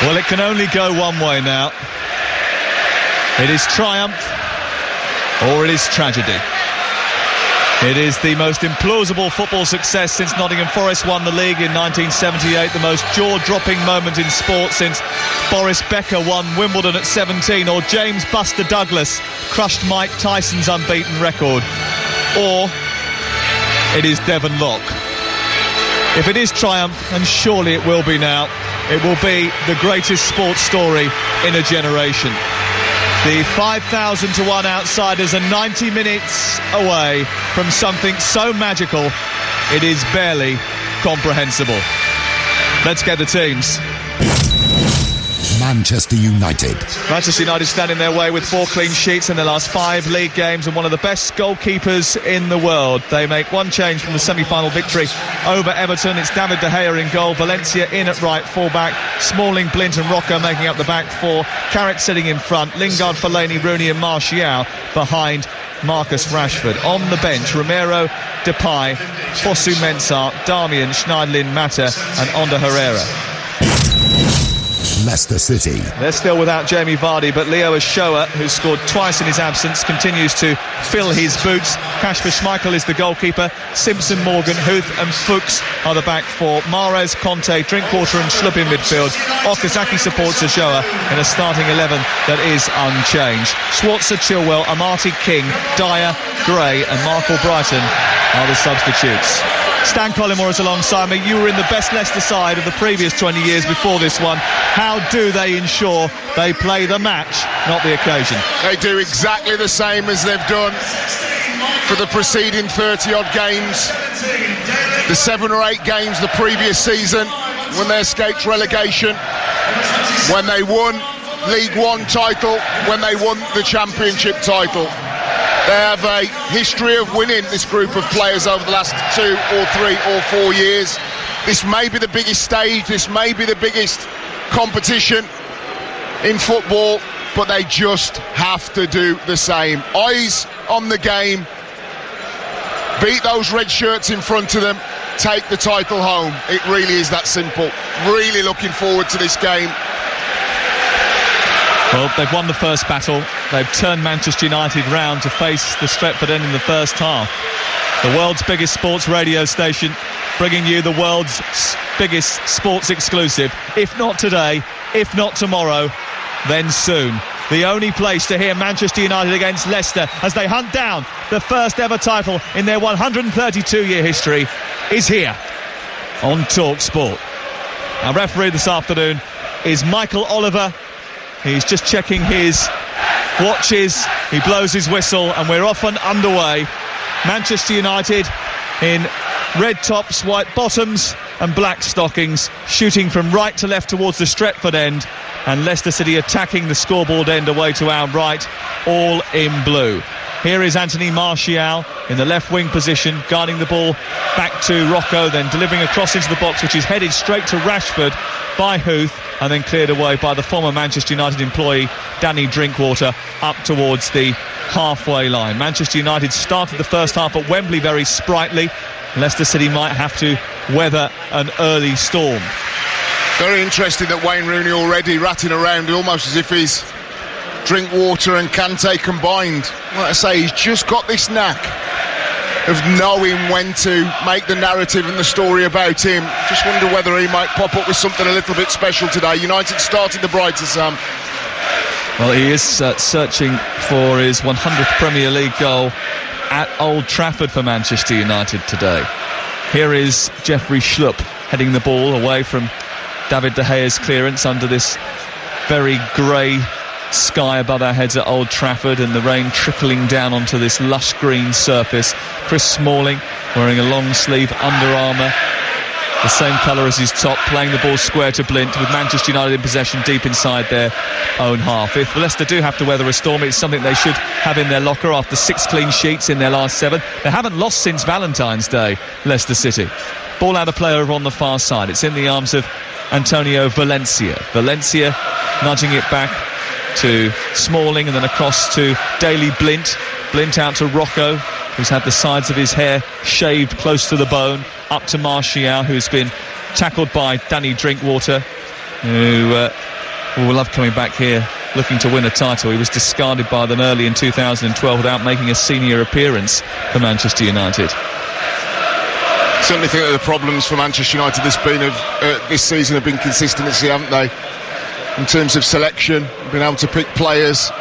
Well, it can only go one way now. It is triumph or it is tragedy. It is the most implausible football success since Nottingham Forest won the league in 1978, the most jaw-dropping moment in sport since Boris Becker won Wimbledon at 17, or James Buster Douglas crushed Mike Tyson's unbeaten record, or it is Devon Lock. If it is triumph, and surely it will be now, it will be the greatest sports story in a generation. The 5,000-to-1 outsiders are 90 minutes away from something so magical, it is barely comprehensible. Let's get the teams. Manchester United. Manchester United stand in their way with 4 clean sheets in their last 5 league games and one of the best goalkeepers in the world. They make one change from the semi-final victory over Everton. It's David De Gea in goal, Valencia in at right full-back, Smalling, Blint and Rocco making up the back 4, Carrick sitting in front, Lingard, Fellaini, Rooney and Martial behind Marcus Rashford. On the bench, Romero, Depay, Fosu Mensah, Darmian, Schneiderlin, Mata and Onda Herrera. Leicester City. They're still without Jamie Vardy, but Leo Ochoa, who's scored twice in his absence, continues to fill his boots. Kasper Schmeichel is the goalkeeper. Simpson, Morgan, Huth and Fuchs are the back 4. Mahrez, Conte, Drinkwater and Schlupp in midfield. Okazaki supports Ochoa in a starting 11 that is unchanged. Schwarzer, Chilwell, Amati, King, Dyer, Gray and Mark Albrighton are the substitutes. Stan Collymore is alongside me. You were in the best Leicester side of the previous 20 years before this one. How do they ensure they play the match, not the occasion? They do exactly the same as they've done for the preceding 30-odd games. The 7 or 8 games the previous season when they escaped relegation, when they won League One title, when they won the Championship title. They have a history of winning, this group of players, over the last 2 or 3 or 4 years. This may be the biggest stage, this may be the biggest competition in football, but they just have to do the same. Eyes on the game, beat those red shirts in front of them, take the title home. It really is that simple. Really looking forward to this game. Well, they've won the first battle. They've turned Manchester United round to face the Stretford end in the first half. The world's biggest sports radio station, bringing you the world's biggest sports exclusive. If not today, if not tomorrow, then soon. The only place to hear Manchester United against Leicester as they hunt down the first ever title in their 132-year history is here on TalkSport. Our referee this afternoon is Michael Oliver. He's just checking his watches, he blows his whistle and we're off and underway. Manchester United in red tops, white bottoms and black stockings, shooting from right to left towards the Stretford end, and Leicester City attacking the scoreboard end away to our right, all in blue. Here is Anthony Martial in the left wing position, guarding the ball back to Rocco, then delivering a cross into the box which is headed straight to Rashford by Huth and then cleared away by the former Manchester United employee Danny Drinkwater up towards the halfway line. Manchester United started the first half at Wembley very sprightly. Leicester City might have to weather an early storm. Very interesting that Wayne Rooney already ratting around almost as if he's Drinkwater and Kante combined. Like I say, he's just got this knack of knowing when to make the narrative and the story about him. Just wonder whether he might pop up with something a little bit special today. United started the brighter, Sam. Well, he is searching for his 100th Premier League goal at Old Trafford for Manchester United today. Here is Jeffrey Schlupp heading the ball away from David De Gea's clearance under this very grey sky above our heads at Old Trafford and the rain trickling down onto this lush green surface. Chris Smalling wearing a long sleeve Under Armour, the same colour as his top, playing the ball square to Blint with Manchester United in possession deep inside their own half. If Leicester do have to weather a storm, it's something they should have in their locker after 6 clean sheets in their last 7. They haven't lost since Valentine's Day, Leicester City. Ball out of play over on the far side. It's in the arms of Antonio Valencia. Valencia nudging it back to Smalling and then across to Daley Blint. Blint out to Rocco, who's had the sides of his hair shaved close to the bone, up to Martial, who's been tackled by Danny Drinkwater. who will love coming back here looking to win a title. He was discarded by them early in 2012 without making a senior appearance for Manchester United. Certainly think that the problems for Manchester United this season have been consistency, haven't they? In terms of selection, being able to pick players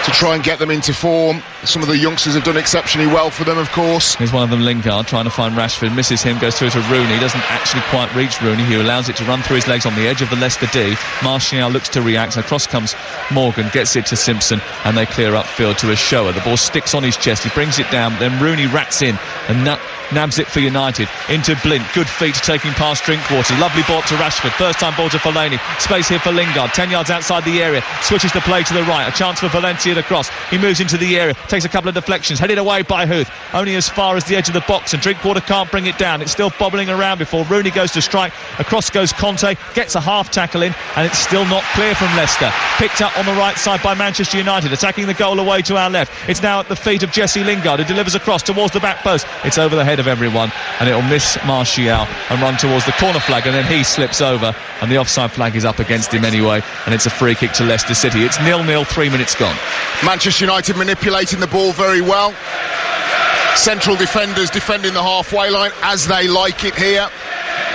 to try and get them into form. Some of the youngsters have done exceptionally well for them, of course. Here's one of them, Lingard, trying to find Rashford, misses him, goes through to Rooney, doesn't actually quite reach Rooney, who allows it to run through his legs on the edge of the Leicester D. Martial looks to react, and across comes Morgan, gets it to Simpson, and they clear upfield to Ochoa. The ball sticks on his chest, he brings it down, then Rooney rats in and nabs it for United, into Blint, good feet taking past Drinkwater, lovely ball to Rashford, first time ball to Fellaini, space here for Lingard, 10 yards outside the area, switches the play to the right, a chance for Valencia to cross, he moves into the area, takes a couple of deflections, headed away by Huth, only as far as the edge of the box, and Drinkwater can't bring it down, it's still bobbling around before Rooney goes to strike, across goes Conte, gets a half tackle in, and it's still not clear from Leicester, picked up on the right side by Manchester United, attacking the goal away to our left, it's now at the feet of Jesse Lingard, who delivers across towards the back post, it's over the head of everyone, and it'll miss Martial and run towards the corner flag, and then he slips over, and the offside flag is up against him anyway, and it's a free kick to Leicester City. It's 0-0, 3 minutes gone. Manchester United manipulating the ball very well. Central defenders defending the halfway line as they like it here.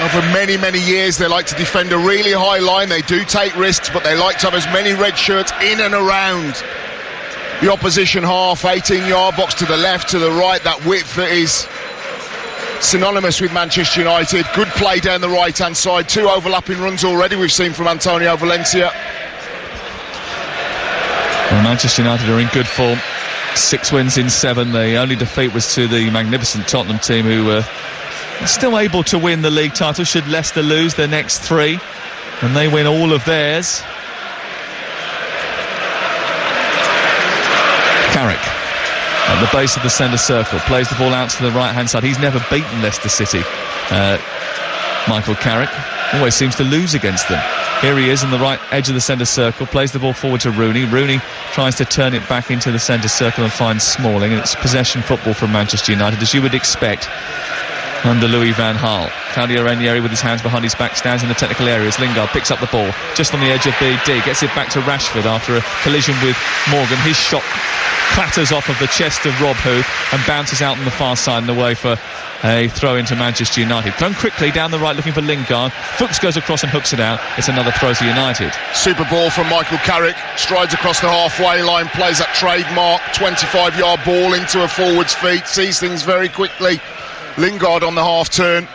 Over many years they like to defend a really high line. They do take risks, but they like to have as many red shirts in and around the opposition half, 18-yard box to the left, to the right, that width that is synonymous with Manchester United. Good play down the right-hand side, 2 overlapping runs already we've seen from Antonio Valencia. Well, Manchester United are in good form, 6 wins in 7. The only defeat was to the magnificent Tottenham team, who were still able to win the league title should Leicester lose their next 3, and they win all of theirs. Carrick at the base of the centre circle, plays the ball out to the right hand side. He's never beaten Leicester City, Michael Carrick, always seems to lose against them. Here he is in the right edge of the centre circle, plays the ball forward to Rooney. Rooney tries to turn it back into the centre circle and finds Smalling, and it's possession football from Manchester United, as you would expect under Louis van Gaal. Claudio Ranieri with his hands behind his back stands in the technical areas. Lingard picks up the ball just on the edge of the D, gets it back to Rashford after a collision with Morgan. His shot clatters off of the chest of Rob Huth and bounces out on the far side and away for a throw into Manchester United. Thrown quickly down the right looking for Lingard. Fuchs goes across and hooks it out. It's another throw to United. Super ball from Michael Carrick, strides across the halfway line, plays that trademark 25-yard ball into a forward's feet, sees things very quickly. Lingard on the half turn.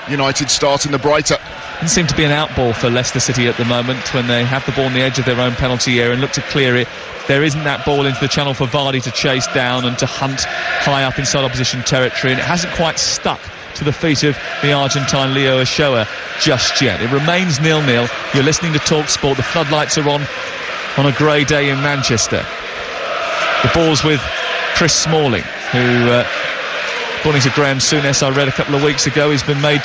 United starting the brighter. Doesn't seem to be an outball for Leicester City at the moment when they have the ball on the edge of their own penalty area and look to clear it. There isn't that ball into the channel for Vardy to chase down and to hunt high up inside opposition territory, and it hasn't quite stuck to the feet of the Argentine Leo Ochoa just yet. It remains 0-0. You're listening to TalkSport. The floodlights are on a grey day in Manchester. The ball's with Chris Smalling, who according to Graham Souness, I read a couple of weeks ago, he's been made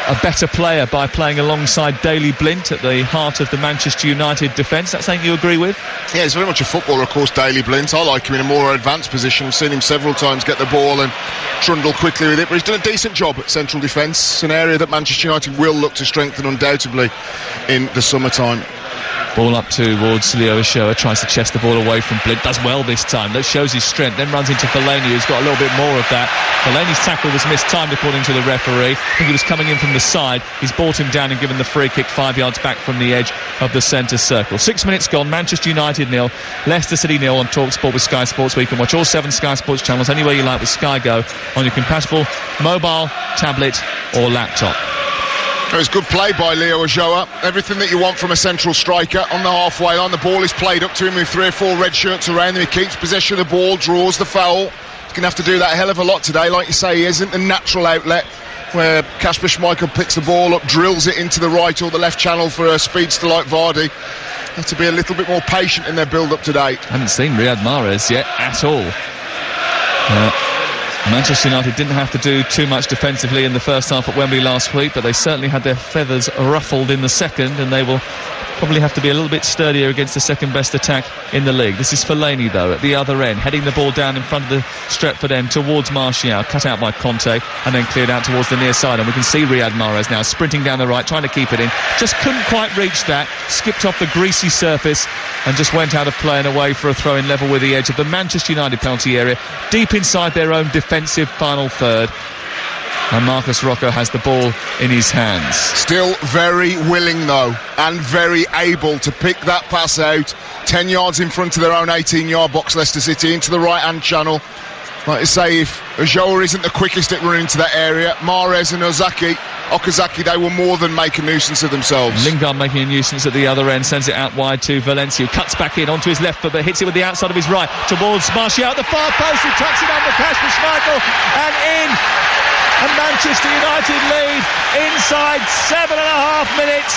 a better player by playing alongside Daley Blint at the heart of the Manchester United defence. That's something you agree with? Yeah, he's very much a footballer, of course, Daley Blint. I like him in a more advanced position. I've seen him several times get the ball and trundle quickly with it, but he's done a decent job at central defence, an area that Manchester United will look to strengthen undoubtedly in the summertime. Ball up towards Leo Ochoa, tries to chest the ball away from Blint, does well this time, that shows his strength, then runs into Fellaini, who's got a little bit more of that. Fellaini's tackle was mistimed according to the referee. I think he was coming in from the side. He's brought him down and given the free kick 5 yards back from the edge of the centre circle. 6 minutes gone, Manchester United 0, Leicester City 0 on TalkSport with Sky Sports, where you can watch all 7 Sky Sports channels anywhere you like with Sky Go on your compatible mobile, tablet or laptop. It was good play by Leo Ochoa. Everything that you want from a central striker on the halfway line. The ball is played up to him with 3 or 4 red shirts around him. He keeps possession of the ball, draws the foul. He's going to have to do that a hell of a lot today. Like you say, he isn't the natural outlet where Kasper Schmeichel picks the ball up, drills it into the right or the left channel for a speedster like Vardy. Have to be a little bit more patient in their build-up today. I haven't seen Riyad Mahrez yet at all. Manchester United didn't have to do too much defensively in the first half at Wembley last week, but they certainly had their feathers ruffled in the second, and they will probably have to be a little bit sturdier against the second best attack in the league. This is Fellaini though at the other end, heading the ball down in front of the Stretford end towards Martial, cut out by Conte and then cleared out towards the near side, and we can see Riyad Mahrez now sprinting down the right, trying to keep it in, just couldn't quite reach that, skipped off the greasy surface and just went out of play and away for a throw in level with the edge of the Manchester United penalty area, deep inside their own defensive final third. And Marcus Rocco has the ball in his hands. Still very willing though, and very able to pick that pass out 10 yards in front of their own 18-yard box, Leicester City, into the right-hand channel. Like I say, if Ulloa isn't the quickest at running into that area, Mahrez and Okazaki, they will more than make a nuisance of themselves. Lingard making a nuisance at the other end, sends it out wide to Valencia, who cuts back in onto his left foot, but hits it with the outside of his right towards Martial at the far post, who tucks it under Kasper Schmeichel and in. And Manchester United lead inside 7.5 minutes.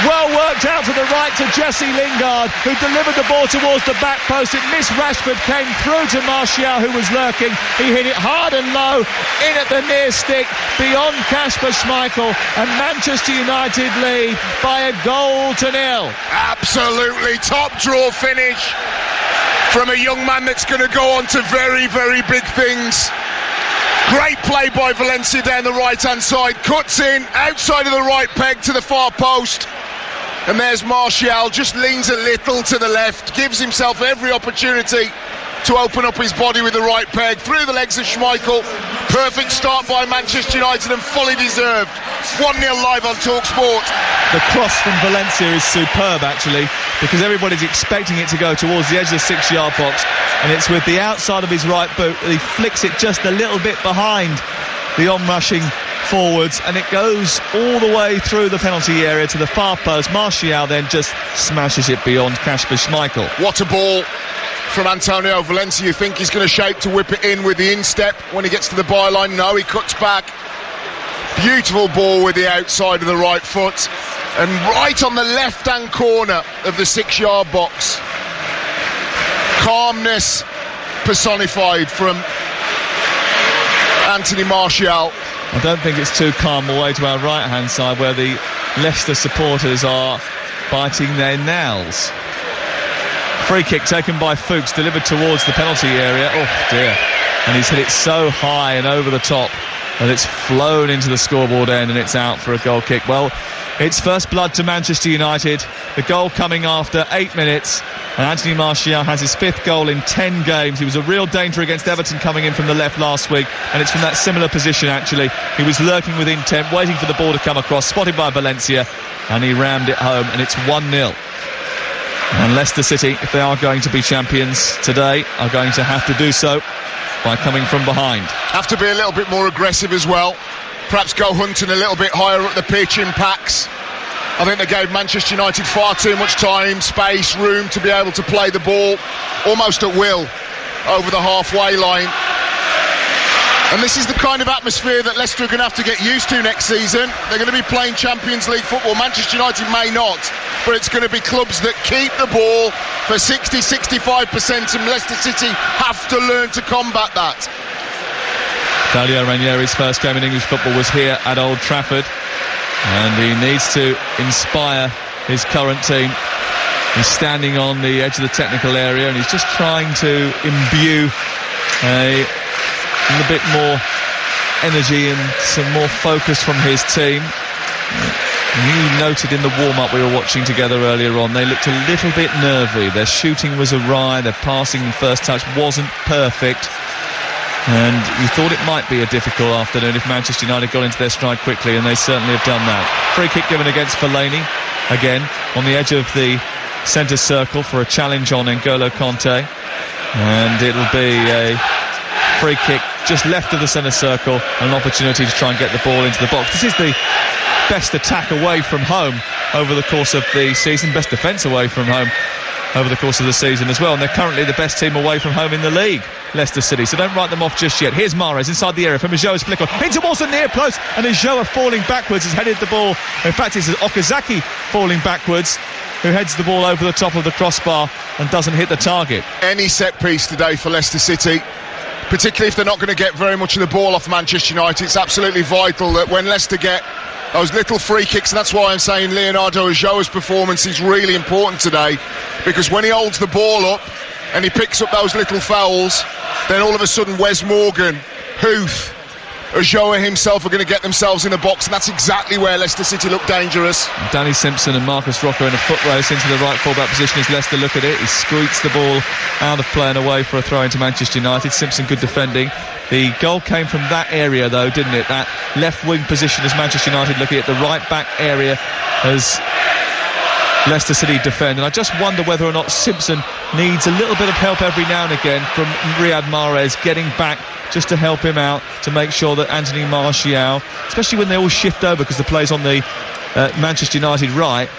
Well worked out to the right to Jesse Lingard, who delivered the ball towards the back post. It missed Rashford, came through to Martial, who was lurking. He hit it hard and low, in at the near stick, beyond Kasper Schmeichel, and Manchester United lead by 1-0. Absolutely top draw finish from a young man that's going to go on to very, very big things. Great play by Valencia down the right-hand side, cuts in, outside of the right peg to the far post. And there's Martial, just leans a little to the left, gives himself every opportunity to open up his body with the right peg, through the legs of Schmeichel. Perfect start by Manchester United and fully deserved. 1-0 live on TalkSport. The cross from Valencia is superb actually, because everybody's expecting it to go towards the edge of the 6-yard box, and it's with the outside of his right boot that he flicks it just a little bit behind the on-rushing forwards, and it goes all the way through the penalty area to the far post. Martial then just smashes it beyond Kasper Schmeichel. What a ball from Antonio Valencia. You think he's going to shape to whip it in with the instep when he gets to the byline. No, he cuts back. Beautiful ball with the outside of the right foot, and right on the left-hand corner of the 6-yard box. Calmness personified from Anthony Martial. I don't think it's too calm all the way to our right-hand side, where the Leicester supporters are biting their nails. Free kick taken by Fuchs, delivered towards the penalty area. Oh dear. And he's hit it so high and over the top that it's flown into the scoreboard end, and it's out for a goal kick. Well, it's first blood to Manchester United. The goal coming after 8 minutes, and Anthony Martial has his 5th goal in 10 games. He was a real danger against Everton coming in from the left last week, and it's from that similar position actually. He was lurking with intent, waiting for the ball to come across, spotted by Valencia, and he rammed it home, and it's 1-0. And Leicester City, if they are going to be champions today, are going to have to do so by coming from behind. Have to be a little bit more aggressive as well. Perhaps go hunting a little bit higher up the pitch in packs. I think they gave Manchester United far too much time, space, room to be able to play the ball almost at will over the halfway line. And this is the kind of atmosphere that Leicester are going to have to get used to next season. They're going to be playing Champions League football. Manchester United may not, but it's going to be clubs that keep the ball for 60-65%, and Leicester City have to learn to combat that. Claudio Ranieri's first game in English football was here at Old Trafford, and he needs to inspire his current team. He's standing on the edge of the technical area, and he's just trying to imbue a little bit more energy and some more focus from his team. You noted in the warm-up we were watching together earlier on, they looked a little bit nervy. Their shooting was awry, their passing and first touch wasn't perfect, and you thought it might be a difficult afternoon if Manchester United got into their stride quickly, and they certainly have done that. Free kick given against Fellaini, again on the edge of the centre circle for a challenge on N'Golo Kanté, and it'll be a free kick just left of the centre circle, and an opportunity to try and get the ball into the box. This is the best attack away from home over the course of the season, best defence away from home over the course of the season as well, and they're currently the best team away from home in the league, Leicester City, so don't write them off just yet. Here's Mahrez inside the area from Ulloa's flick on in towards the near post, and Ulloa falling backwards has headed the ball. In fact, it's Okazaki falling backwards who heads the ball over the top of the crossbar and doesn't hit the target. Any set piece today for Leicester City, particularly if they're not going to get very much of the ball off Manchester United. It's absolutely vital that when Leicester get those little free kicks, and that's why I'm saying Leonardo Ulloa's performance is really important today, because when he holds the ball up and he picks up those little fouls, then all of a sudden Wes Morgan, Huth, Ulloa himself are going to get themselves in a box, and that's exactly where Leicester City look dangerous. Danny Simpson and Marcus Rocco in a foot race into the right full-back position as Leicester look at it. He squeaks the ball out of play and away for a throw into Manchester United. Simpson good defending. The goal came from that area though, didn't it? That left wing position as Manchester United looking at the right back area as Leicester City defend, and I just wonder whether or not Simpson needs a little bit of help every now and again from Riyad Mahrez getting back just to help him out, to make sure that Anthony Martial, especially when they all shift over because the play's on the Manchester United right,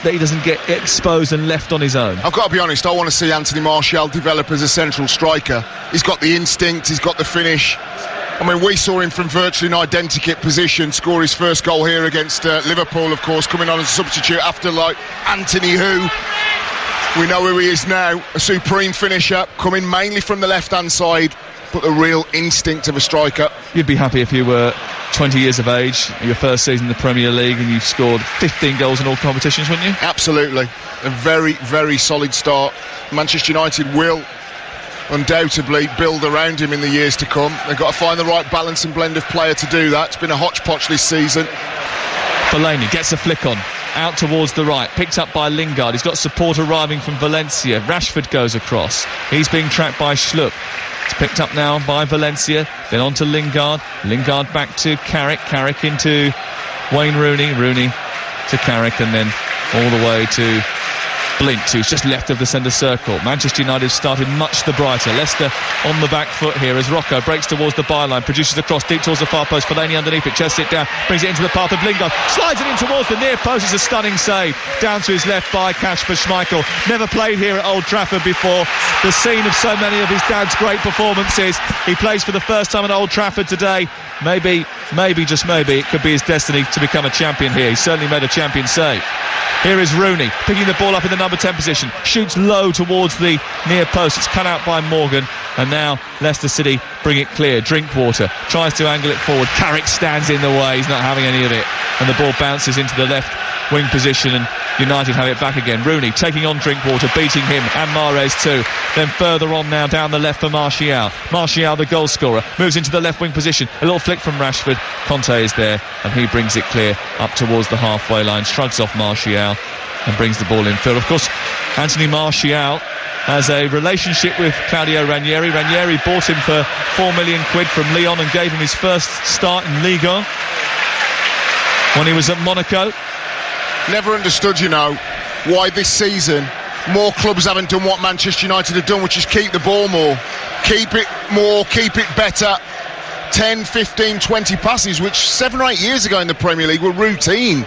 that he doesn't get exposed and left on his own. I've got to be honest, I want to see Anthony Martial develop as a central striker. He's got the instinct, he's got the finish. I mean, we saw him from virtually an identikit position score his first goal here against Liverpool, of course, coming on as a substitute after, like, Anthony who we know who he is now, a supreme finisher, coming mainly from the left-hand side, but the real instinct of a striker. You'd be happy if you were 20 years of age, your first season in the Premier League, and you scored 15 goals in all competitions, wouldn't you? Absolutely. A very, very solid start. Manchester United will undoubtedly build around him in the years to come. They've got to find the right balance and blend of player to do that. It's been a hodgepodge this season. Fellaini gets a flick on, out towards the right, picked up by Lingard. He's got support arriving from Valencia. Rashford goes across. He's being tracked by Schlupp. It's picked up now by Valencia, then on to Lingard. Lingard back to Carrick. Carrick into Wayne Rooney. Rooney to Carrick, and then all the way to Blint, who's just left of the centre circle. Manchester United started much the brighter. Leicester on the back foot here as Rocco breaks towards the byline, produces a cross deep towards the far post. Fellaini underneath it, chests it down, brings it into the path of Lingard, slides it in towards the near post. It's a stunning save down to his left by Kasper Schmeichel. Never played here at Old Trafford before, the scene of so many of his dad's great performances. He plays for the first time at Old Trafford today. Maybe, just maybe, it could be his destiny to become a champion here. He certainly made a champion save. Here is Rooney, picking the ball up in the number 10 position, shoots low towards the near post. It's cut out by Morgan, and now Leicester City bring it clear. Drinkwater tries to angle it forward. Carrick stands in the way, he's not having any of it, and the ball bounces into the left wing position, and United have it back again. Rooney taking on Drinkwater, beating him and Mahrez too. Then further on now down the left for Martial. Martial, the goal scorer, moves into the left wing position. A little flick from Rashford. Conte is there, and he brings it clear up towards the halfway line, shrugs off Martial and brings the ball in field. Of course, Anthony Martial has a relationship with Claudio Ranieri. Ranieri bought him for £4 million from Lyon and gave him his first start in Ligue 1 when he was at Monaco. Never understood, why this season more clubs haven't done what Manchester United have done, which is keep the ball more, keep it better. 10, 15, 20 passes, which 7 or 8 years ago in the Premier League were routine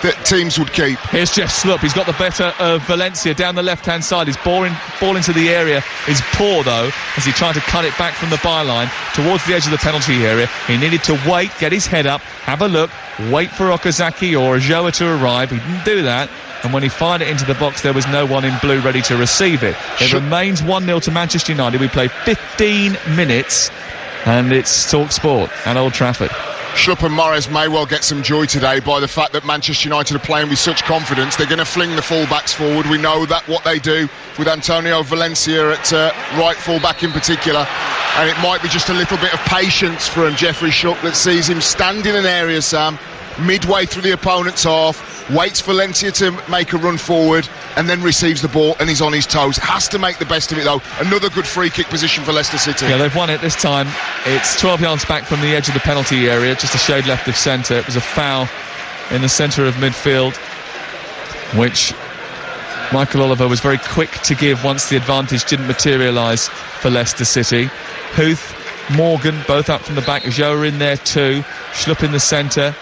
that teams would keep. Here's Jeff Schlupp. He's got the better of Valencia down the left-hand side. His ball into the area is poor, though, as he tried to cut it back from the byline towards the edge of the penalty area. He needed to wait, get his head up, have a look, wait for Okazaki or Ulloa to arrive. He didn't do that, and when he fired it into the box, there was no one in blue ready to receive it. It remains 1-0 to Manchester United. We played 15 minutes, and it's TalkSport at Old Trafford. Schlupp and Mahrez may well get some joy today by the fact that Manchester United are playing with such confidence. They're going to fling the full-backs forward. We know that what they do with Antonio Valencia at right full-back in particular. And it might be just a little bit of patience from Jeffrey Schlupp that sees him stand in an area, Sam, midway through the opponent's half, waits for Valencia to make a run forward, and then receives the ball and he's on his toes. Has to make the best of it, though. Another good free kick position for Leicester City. Yeah, they've won it this time. It's 12 yards back from the edge of the penalty area, just a shade left of centre. It was a foul in the centre of midfield, which Michael Oliver was very quick to give once the advantage didn't materialise for Leicester City. Huth, Morgan, both up from the back. Ulloa in there too. Schlupp in the centre.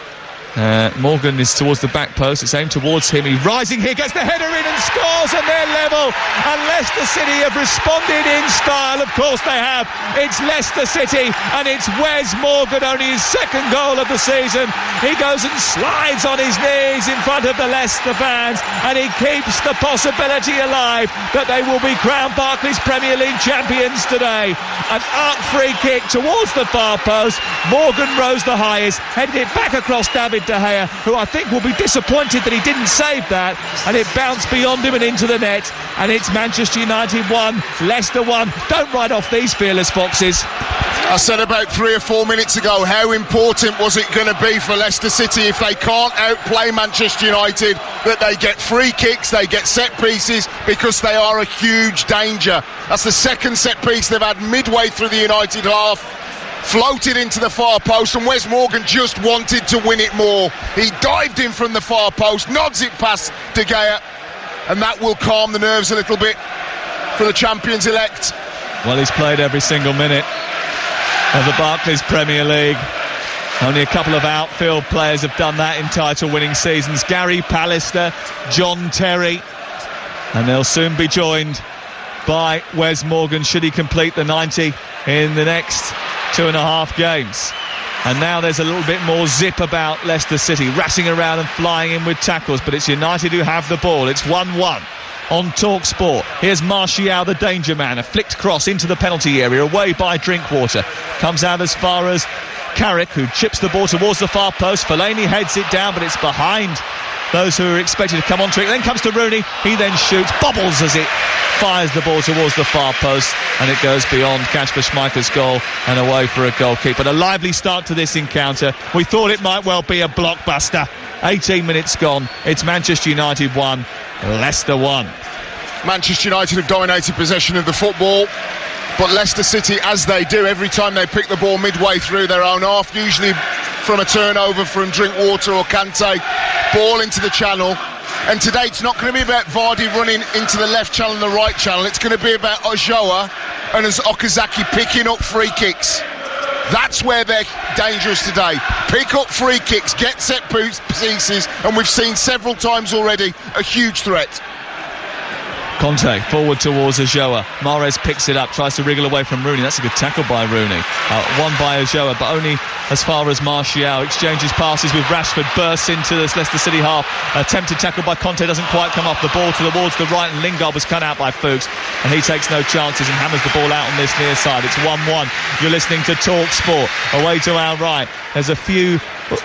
Morgan is towards the back post. It's aimed towards him. He's rising here, gets the header in and scores, and they're level. And Leicester City have responded in style. Of course they have. It's Leicester City, and it's Wes Morgan, only his second goal of the season. He goes and slides on his knees in front of the Leicester fans, and he keeps the possibility alive that they will be crowned Barclays Premier League champions today. An arc free kick towards the far post. Morgan rose the highest, headed it back across David De Gea, who I think will be disappointed that he didn't save that, and it bounced beyond him and into the net, and it's Manchester United 1, Leicester 1. Don't write off these fearless foxes. I said about 3 or 4 minutes ago, how important was it going to be for Leicester City if they can't outplay Manchester United, that they get free kicks, they get set pieces, because they are a huge danger. That's the second set piece they've had midway through the United half. Floated into the far post, and Wes Morgan just wanted to win it more. He dived in from the far post, nods it past De Gea, and that will calm the nerves a little bit for the champions-elect. Well, he's played every single minute of the Barclays Premier League. Only a couple of outfield players have done that in title-winning seasons. Gary Pallister, John Terry, and they'll soon be joined by Wes Morgan should he complete the 90 in the next 2.5 games. And now there's a little bit more zip about Leicester City, racing around and flying in with tackles, but it's United who have the ball. It's 1-1 on TalkSport. Here's Martial, the danger man, a flicked cross into the penalty area, away by Drinkwater. Comes out as far as Carrick, who chips the ball towards the far post. Fellaini heads it down, but it's behind those who are expected to come onto it. Then comes to Rooney. He then shoots, bobbles as it fires the ball towards the far post, and it goes beyond Kasper Schmeichel's goal and away for a goal kick. But a lively start to this encounter. We thought it might well be a blockbuster. 18 minutes gone. It's Manchester United 1, Leicester 1. Manchester United have dominated possession of the football, but Leicester City, as they do every time they pick the ball midway through their own half, usually from a turnover from Drinkwater or Kante, ball into the channel. And today it's not going to be about Vardy running into the left channel and the right channel. It's going to be about Ojoa and Okazaki picking up free kicks. That's where they're dangerous today. Pick up free kicks, get set pieces, and we've seen several times already a huge threat. Conte forward towards Ojoa. Mahrez picks it up, tries to wriggle away from Rooney. That's a good tackle by Rooney. One by Ojoa, but only as far as Martial. Exchanges passes with Rashford, bursts into this Leicester City half. Attempted tackle by Conte, doesn't quite come off. The ball towards the right, and Lingard was cut out by Fuchs, and he takes no chances and hammers the ball out on this near side. It's 1-1. You're listening to TalkSport. Away to our right, there's a few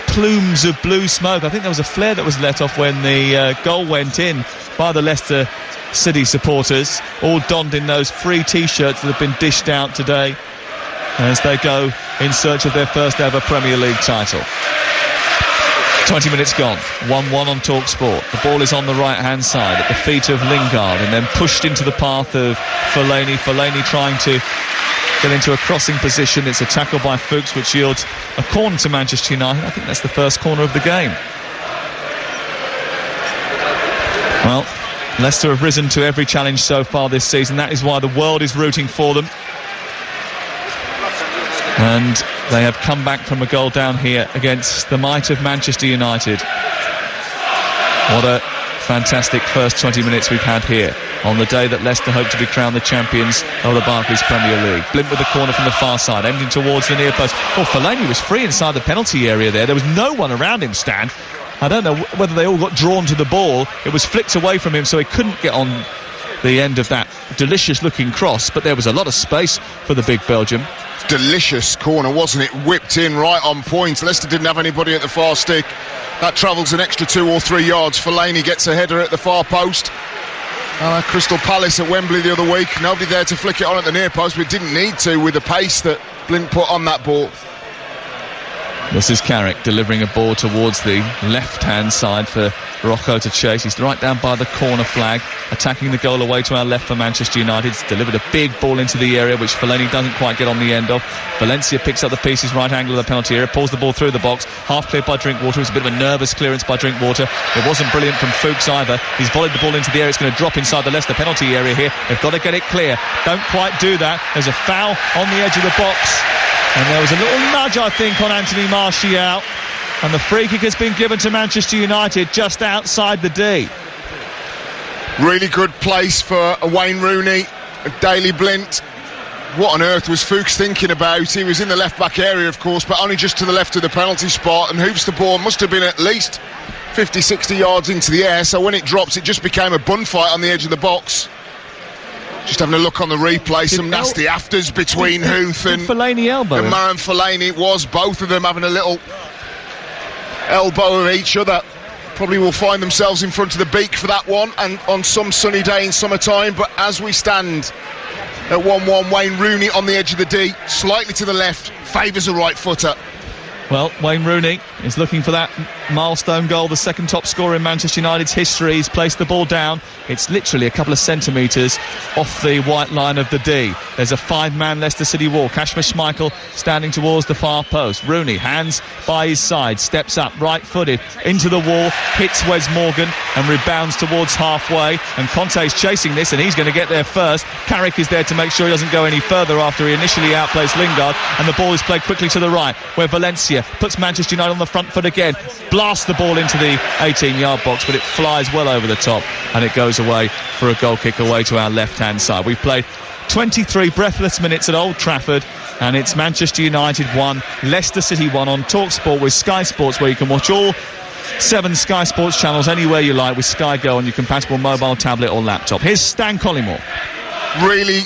plumes of blue smoke. I think there was a flare that was let off when the goal went in by the Leicester City supporters, all donned in those free t-shirts that have been dished out today as they go in search of their first ever Premier League title. 20 minutes gone, 1-1 on TalkSport. The ball is on the right hand side at the feet of Lingard, and then pushed into the path of Fellaini trying to get into a crossing position. It's a tackle by Fuchs, which yields a corner to Manchester United. I think that's the first corner of the game. Well, Leicester have risen to every challenge so far this season. That is why the world is rooting for them. And they have come back from a goal down here against the might of Manchester United. What a fantastic first 20 minutes we've had here on the day that Leicester hope to be crowned the champions of the Barclays Premier League. Blimp with the corner from the far side, aiming towards the near post. Oh, Fellaini was free inside the penalty area there. There was no one around him, Stan. I don't know whether they all got drawn to the ball. It was flicked away from him, so he couldn't get on the end of that delicious-looking cross, but there was a lot of space for the big Belgium. Delicious corner, wasn't it? Whipped in right on point. Leicester didn't have anybody at the far stick. That travels an extra 2 or 3 yards. Fellaini gets a header at the far post. Crystal Palace at Wembley the other week. Nobody there to flick it on at the near post, but didn't need to with the pace that Blint put on that ball. This is Carrick delivering a ball towards the left-hand side for Rocco to chase. He's right down by the corner flag, attacking the goal away to our left for Manchester United. He's delivered a big ball into the area, which Fellaini doesn't quite get on the end of. Valencia picks up the pieces, right angle of the penalty area, pulls the ball through the box, half cleared by Drinkwater. It was a bit of a nervous clearance by Drinkwater. It wasn't brilliant from Fuchs either. He's volleyed the ball into the area. It's going to drop inside the Leicester penalty area here. They've got to get it clear. Don't quite do that. There's a foul on the edge of the box. And there was a little nudge, I think, on Anthony Martial. And the free kick has been given to Manchester United just outside the D. Really good place for a Wayne Rooney, a Daley Blind. What on earth was Fuchs thinking about? He was in the left-back area, of course, but only just to the left of the penalty spot, and hoops the ball. Must have been at least 50, 60 yards into the air, so when it drops, it just became a bun fight on the edge of the box. Just having a look on the replay, some nasty afters between Huth and Fellaini elbow. Marouane Fellaini. It was both of them having a little elbow of each other. Probably will find themselves in front of the beak for that one, and on some sunny day in summertime. But as we stand at 1-1, Wayne Rooney on the edge of the D, slightly to the left, favours a right footer. Well, Wayne Rooney is looking for that milestone goal, the second top scorer in Manchester United's history. He's placed the ball down. It's literally a couple of centimetres off the white line of the D. There's a 5-man Leicester City wall. Kasper Schmeichel standing towards the far post. Rooney, hands by his side, steps up, right-footed, into the wall, hits Wes Morgan and rebounds towards halfway. And Conte's chasing this, and he's going to get there first. Carrick is there to make sure he doesn't go any further after he initially outplays Lingard. And the ball is played quickly to the right, where Valencia puts Manchester United on the front foot again, blasts the ball into the 18-yard box, but it flies well over the top and it goes away for a goal kick away to our left-hand side. We've played 23 breathless minutes at Old Trafford, and it's Manchester United 1, Leicester City 1 on TalkSport with Sky Sports, where you can watch all 7 Sky Sports channels anywhere you like with Sky Go on your compatible mobile, tablet or laptop. Here's Stan Collymore. Really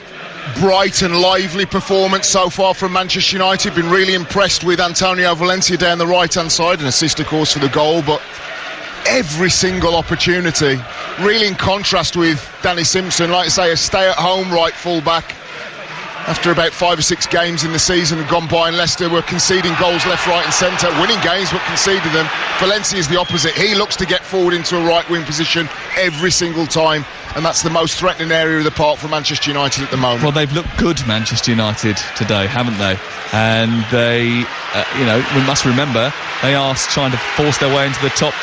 bright and lively performance so far from Manchester United. Been really impressed with Antonio Valencia down the right-hand side, an assist of course for the goal, but every single opportunity, really in contrast with Danny Simpson, like I say, a stay-at-home right full-back. After about 5 or 6 games in the season had gone by, and Leicester were conceding goals left, right and centre, winning games but conceded them. Valencia is the opposite. He looks to get forward into a right wing position every single time, and that's the most threatening area of the park for Manchester United at the moment. Well, they've looked good, Manchester United, today, haven't they? And they, we must remember, they are trying to force their way into the top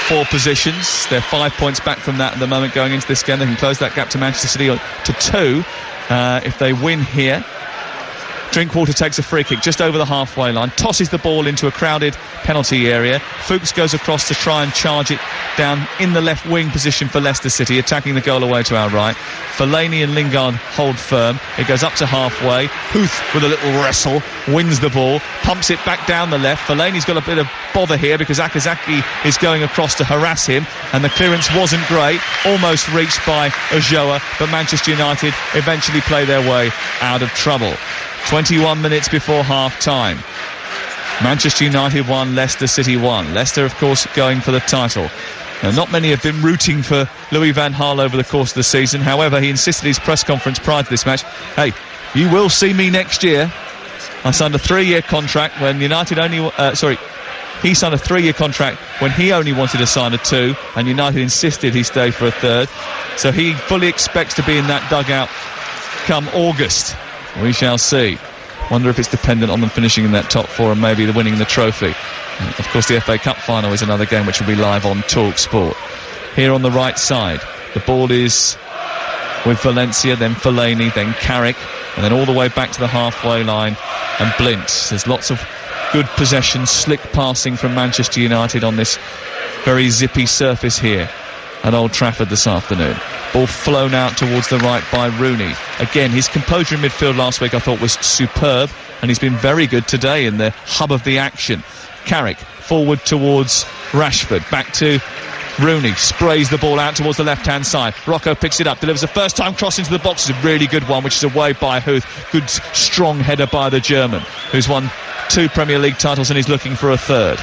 4 positions. They're 5 points back from that at the moment going into this game. They can close that gap to Manchester City to 2 if they win here. Drinkwater takes a free kick just over the halfway line, tosses the ball into a crowded penalty area. Fuchs goes across to try and charge it down in the left wing position for Leicester City, attacking the goal away to our right. Fellaini and Lingard hold firm. It goes up to halfway. Huth with a little wrestle wins the ball, pumps it back down the left. Fellaini's got a bit of bother here because Okazaki is going across to harass him, and the clearance wasn't great, almost reached by Ulloa, but Manchester United eventually play their way out of trouble. 21 minutes before half-time. Manchester United 1, Leicester City 1. Leicester, of course, going for the title. Now, not many have been rooting for Louis van Gaal over the course of the season. However, he insisted in his press conference prior to this match, hey, you will see me next year. I signed a 3-year contract when United only... he signed a 3-year contract when he only wanted to sign a 2, and United insisted he stay for a 3rd. So he fully expects to be in that dugout come August. We shall see. Wonder if it's dependent on them finishing in that top 4 and maybe winning the trophy. Of course, the FA Cup final is another game which will be live on TalkSport. Here on the right side, the ball is with Valencia, then Fellaini, then Carrick, and then all the way back to the halfway line and Blint. There's lots of good possession, slick passing from Manchester United on this very zippy surface here at Old Trafford this afternoon. Ball flown out towards the right by Rooney. Again, his composure in midfield last week I thought was superb, and he's been very good today in the hub of the action. Carrick forward towards Rashford, back to Rooney, sprays the ball out towards the left-hand side. Rocco picks it up, delivers a first-time cross into the box. It's a really good one, which is away by Huth. Good, strong header by the German, who's won 2 Premier League titles and he's looking for a 3rd.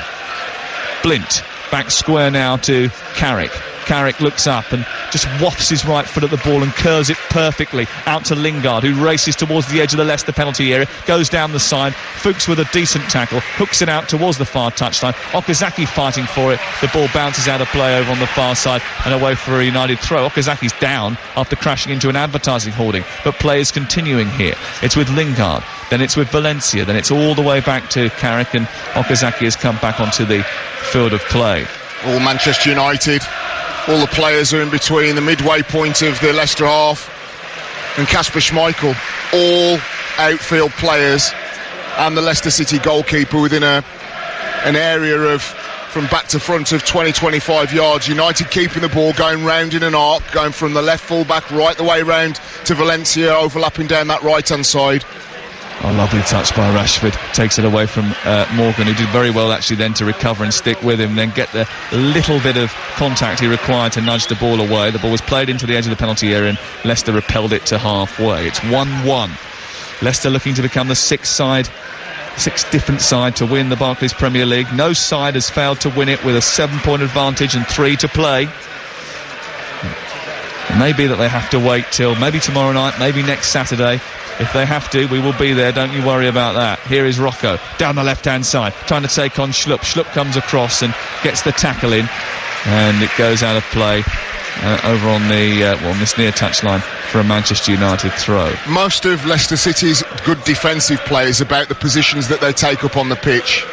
Blint, back square now to Carrick. Carrick looks up and just wafts his right foot at the ball and curls it perfectly out to Lingard, who races towards the edge of the Leicester penalty area, goes down the side. Fuchs with a decent tackle, hooks it out towards the far touchline. Okazaki fighting for it. The ball bounces out of play over on the far side and away for a United throw. Okazaki's down after crashing into an advertising hoarding, but play is continuing here. It's with Lingard, then it's with Valencia, then it's all the way back to Carrick, and Okazaki has come back onto the field of play. All Manchester United, all the players are in between the midway point of the Leicester half and Kasper Schmeichel, all outfield players, and the Leicester City goalkeeper within a an area of from back to front of 20-25 yards. United keeping the ball, going round in an arc, going from the left full-back right the way round to Valencia, overlapping down that right-hand side. Oh, lovely touch by Rashford. Takes it away from Morgan, who did very well actually then to recover and stick with him, then get the little bit of contact he required to nudge the ball away. The ball was played into the edge of the penalty area and Leicester repelled it to halfway. It's 1-1. Leicester looking to become the sixth different side to win the Barclays Premier League. No side has failed to win it with a 7-point advantage and 3 to play. It may be that they have to wait till maybe tomorrow night, maybe next Saturday. If they have to, we will be there, don't you worry about that. Here is Rocco, down the left-hand side, trying to take on Schlupp. Schlupp comes across and gets the tackle in, and it goes out of play over on the on this near touchline for a Manchester United throw. Most of Leicester City's good defensive play is about the positions that they take up on the pitch.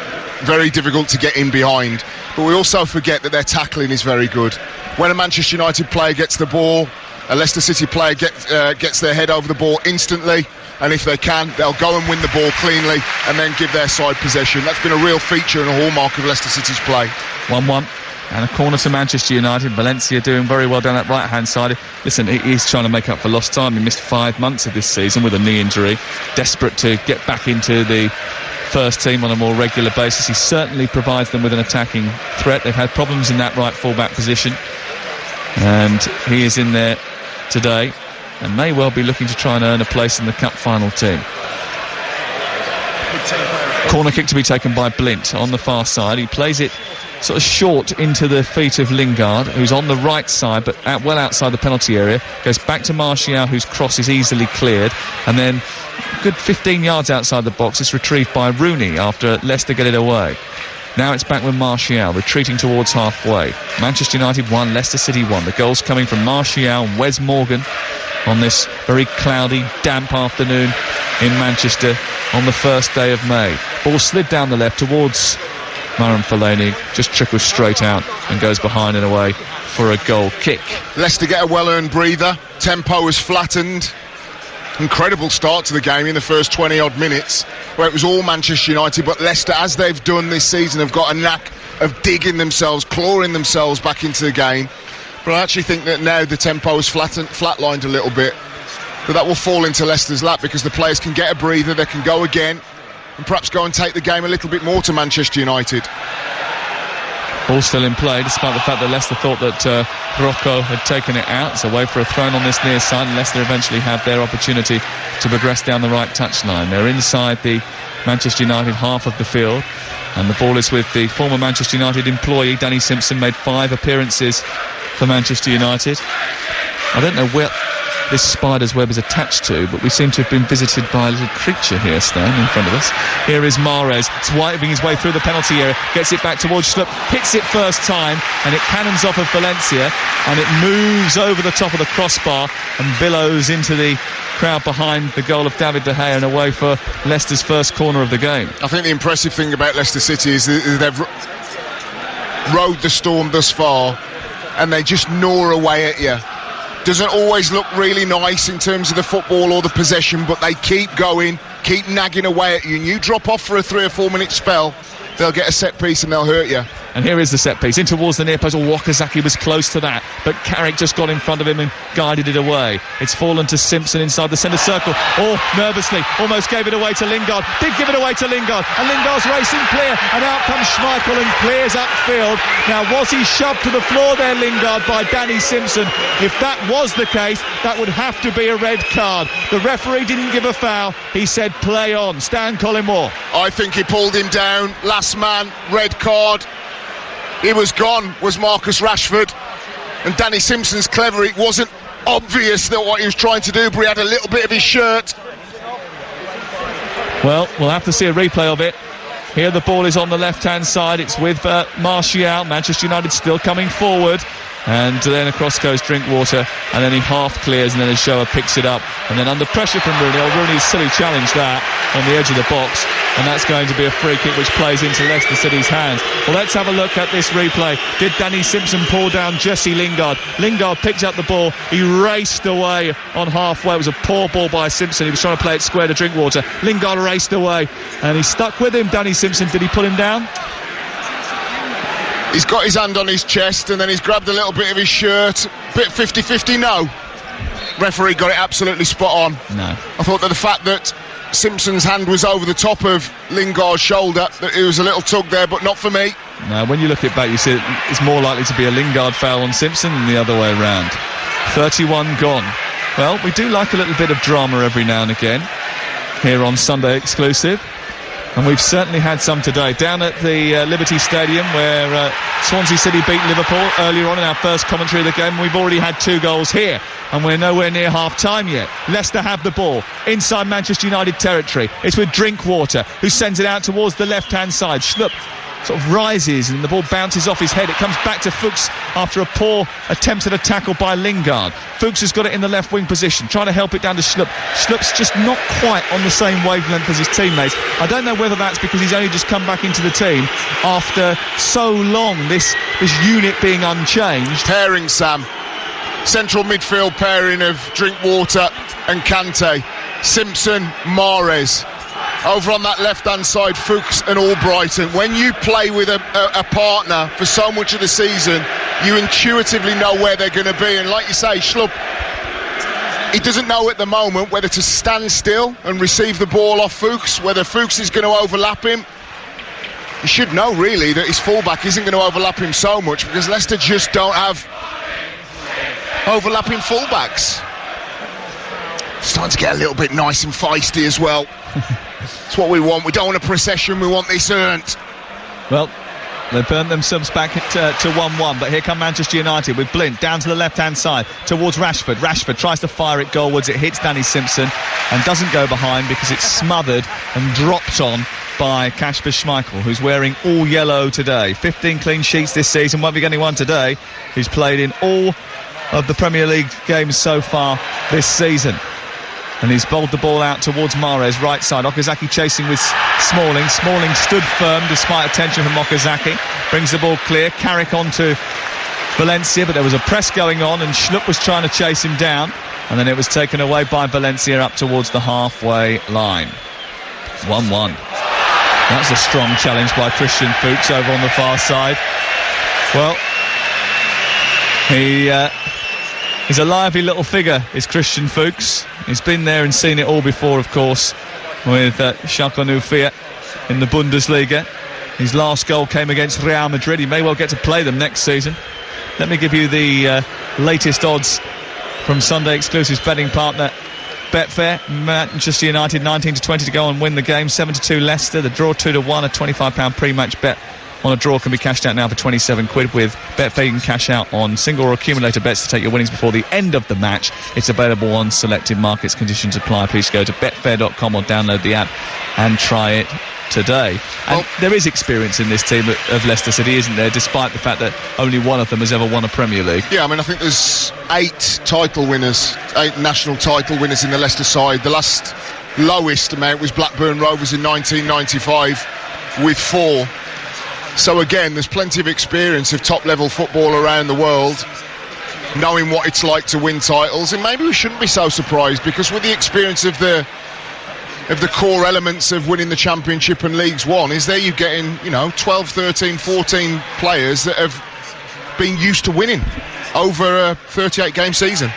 Very difficult to get in behind. But we also forget that their tackling is very good. When a Manchester United player gets the ball, a Leicester City player gets their head over the ball instantly, and if they can, they'll go and win the ball cleanly and then give their side possession. That's been a real feature and a hallmark of Leicester City's play. 1-1. And a corner to Manchester United. Valencia doing very well down that right-hand side. Listen, he's trying to make up for lost time. He missed 5 months of this season with a knee injury. Desperate to get back into the first team on a more regular basis. He certainly provides them with an attacking threat. They've had problems in that right full-back position. And he is in there today and may well be looking to try and earn a place in the cup final team. Corner kick to be taken by Blint on the far side. He plays it sort of short into the feet of Lingard, who's on the right side but well outside the penalty area. Goes back to Martial, whose cross is easily cleared, and then a good 15 yards outside the box it's retrieved by Rooney after Leicester get it away. Now it's back with Martial, retreating towards halfway. Manchester United 1, Leicester City 1. The goals coming from Martial and Wes Morgan on this very cloudy, damp afternoon in Manchester on the first day of May. Ball slid down the left towards Marouane Fellaini, just trickles straight out and goes behind and away for a goal kick. Leicester get a well-earned breather. Tempo is flattened. Incredible start to the game in the first 20-odd minutes, where it was all Manchester United, but Leicester, as they've done this season, have got a knack of digging themselves, clawing themselves back into the game. But I actually think that now the tempo is flatlined a little bit, but that will fall into Leicester's lap because the players can get a breather, they can go again, and perhaps go and take the game a little bit more to Manchester United. Ball still in play, despite the fact that Leicester thought that Rocco had taken it out. It's away for a throw on this near side, and Leicester eventually had their opportunity to progress down the right touchline. They're inside the Manchester United half of the field, and the ball is with the former Manchester United employee, Danny Simpson. Made 5 appearances for Manchester United. I don't know where this spider's web is attached to, but we seem to have been visited by a little creature here, Stan, in front of us. Here is Mahrez, swiping his way through the penalty area, gets it back towards Schlupp, hits it first time, and it cannons off of Valencia, and it moves over the top of the crossbar and billows into the crowd behind the goal of David De Gea and away for Leicester's first corner of the game. I think the impressive thing about Leicester City is that they've rode the storm thus far, and they just gnaw away at you. Doesn't always look really nice in terms of the football or the possession, but they keep going, keep nagging away at you, and you drop off for a 3 or 4 minute spell, they'll get a set piece and they'll hurt you. And here is the set piece in towards the near post. Wakazaki was close to that, but Carrick just got in front of him and guided it away. It's fallen to Simpson inside the centre circle. Nervously, almost gave it away to Lingard. Did give it away to Lingard, and Lingard's racing clear, and out comes Schmeichel and clears upfield. Now, was he shoved to the floor there, Lingard, by Danny Simpson? If that was the case, that would have to be a red card. The referee didn't give a foul. He said play on. Stan Collymore. I think he pulled him down. Last man, red card. He was gone, was Marcus Rashford. And Danny Simpson's clever. It wasn't obvious that what he was trying to do, but he had a little bit of his shirt. Well, we'll have to see a replay of it. Here the ball is on the left-hand side. It's with Martial. Manchester United still coming forward. And then across goes Drinkwater, and then he half clears, and then Shoa picks it up, and then under pressure from Rooney. Rooney's silly challenged that on the edge of the box, and that's going to be a free kick which plays into Leicester City's hands. Well, let's have a look at this replay. Did Danny Simpson pull down Jesse Lingard? Lingard picked up the ball, he raced away on halfway. It was a poor ball by Simpson. He was trying to play it square to Drinkwater. Lingard raced away, and he stuck with him. Danny Simpson, did he pull him down? He's got his hand on his chest and then he's grabbed a little bit of his shirt. Bit 50-50, no. Referee got it absolutely spot on. No. I thought that the fact that Simpson's hand was over the top of Lingard's shoulder, that it was a little tug there, but not for me. No, when you look it back, you see it's more likely to be a Lingard foul on Simpson than the other way around. 31 gone. Well, we do like a little bit of drama every now and again here on Sunday Exclusive. And we've certainly had some today. Down at the Liberty Stadium, where Swansea City beat Liverpool earlier on in our first commentary of the game. We've already had 2 goals here, and we're nowhere near half-time yet. Leicester have the ball inside Manchester United territory. It's with Drinkwater, who sends it out towards the left-hand side. Schlupp sort of rises, and the ball bounces off his head. It comes back to Fuchs after a poor attempt at a tackle by Lingard. Fuchs has got it in the left-wing position, trying to help it down to Schlupp. Schlupp's just not quite on the same wavelength as his teammates. I don't know whether that's because he's only just come back into the team after so long, this unit being unchanged. Pairing, Sam. Central midfield pairing of Drinkwater and Kante. Simpson, Mahrez. Over on that left-hand side, Fuchs and Albrighton. When you play with a partner for so much of the season, you intuitively know where they're going to be. And like you say, Schlupp, he doesn't know at the moment whether to stand still and receive the ball off Fuchs, whether Fuchs is going to overlap him. He should know, really, that his fullback isn't going to overlap him so much, because Leicester just don't have overlapping fullbacks. It's starting to get a little bit nice and feisty as well. It's what we want. We don't want a procession, we want this earned. Well, they burned themselves back to 1-1, but here come Manchester United with Blint down to the left-hand side towards Rashford. Rashford tries to fire it goalwards. It hits Danny Simpson and doesn't go behind because it's smothered and dropped on by Kasper Schmeichel, who's wearing all yellow today. 15 clean sheets this season. Won't be getting one today. He's played in all of the Premier League games so far this season. And he's bowled the ball out towards Mahrez, right side. Okazaki chasing with Smalling. Smalling stood firm despite attention from Okazaki. Brings the ball clear. Carrick on to Valencia, but there was a press going on and Schlupp was trying to chase him down. And then it was taken away by Valencia up towards the halfway line. 1-1. That's a strong challenge by Christian Fuchs over on the far side. Well, he's a lively little figure, is Christian Fuchs. He's been there and seen it all before, of course, with Schalke 04 in the Bundesliga. His last goal came against Real Madrid. He may well get to play them next season. Let me give you the latest odds from Sunday Exclusive's betting partner, Betfair. Manchester United 19-20 to go and win the game. 7-2 Leicester. The draw 2-1. A £25 pre-match bet on a draw can be cashed out now for £27 with Betfair. You can cash out on single or accumulator bets to take your winnings before the end of the match. It's available on selected markets. Conditions apply. Please go to betfair.com or download the app and try it today. And there is experience in this team of Leicester City, isn't there, despite the fact that only one of them has ever won a Premier League. Yeah, I mean, I think there's 8 national title winners in the Leicester side. The last lowest amount was Blackburn Rovers in 1995 with 4. So again, there's plenty of experience of top-level football around the world, knowing what it's like to win titles. And maybe we shouldn't be so surprised, because with the experience of the core elements of winning the Championship and Leagues One, is there you're getting, 12, 13, 14 players that have been used to winning over a 38-game season.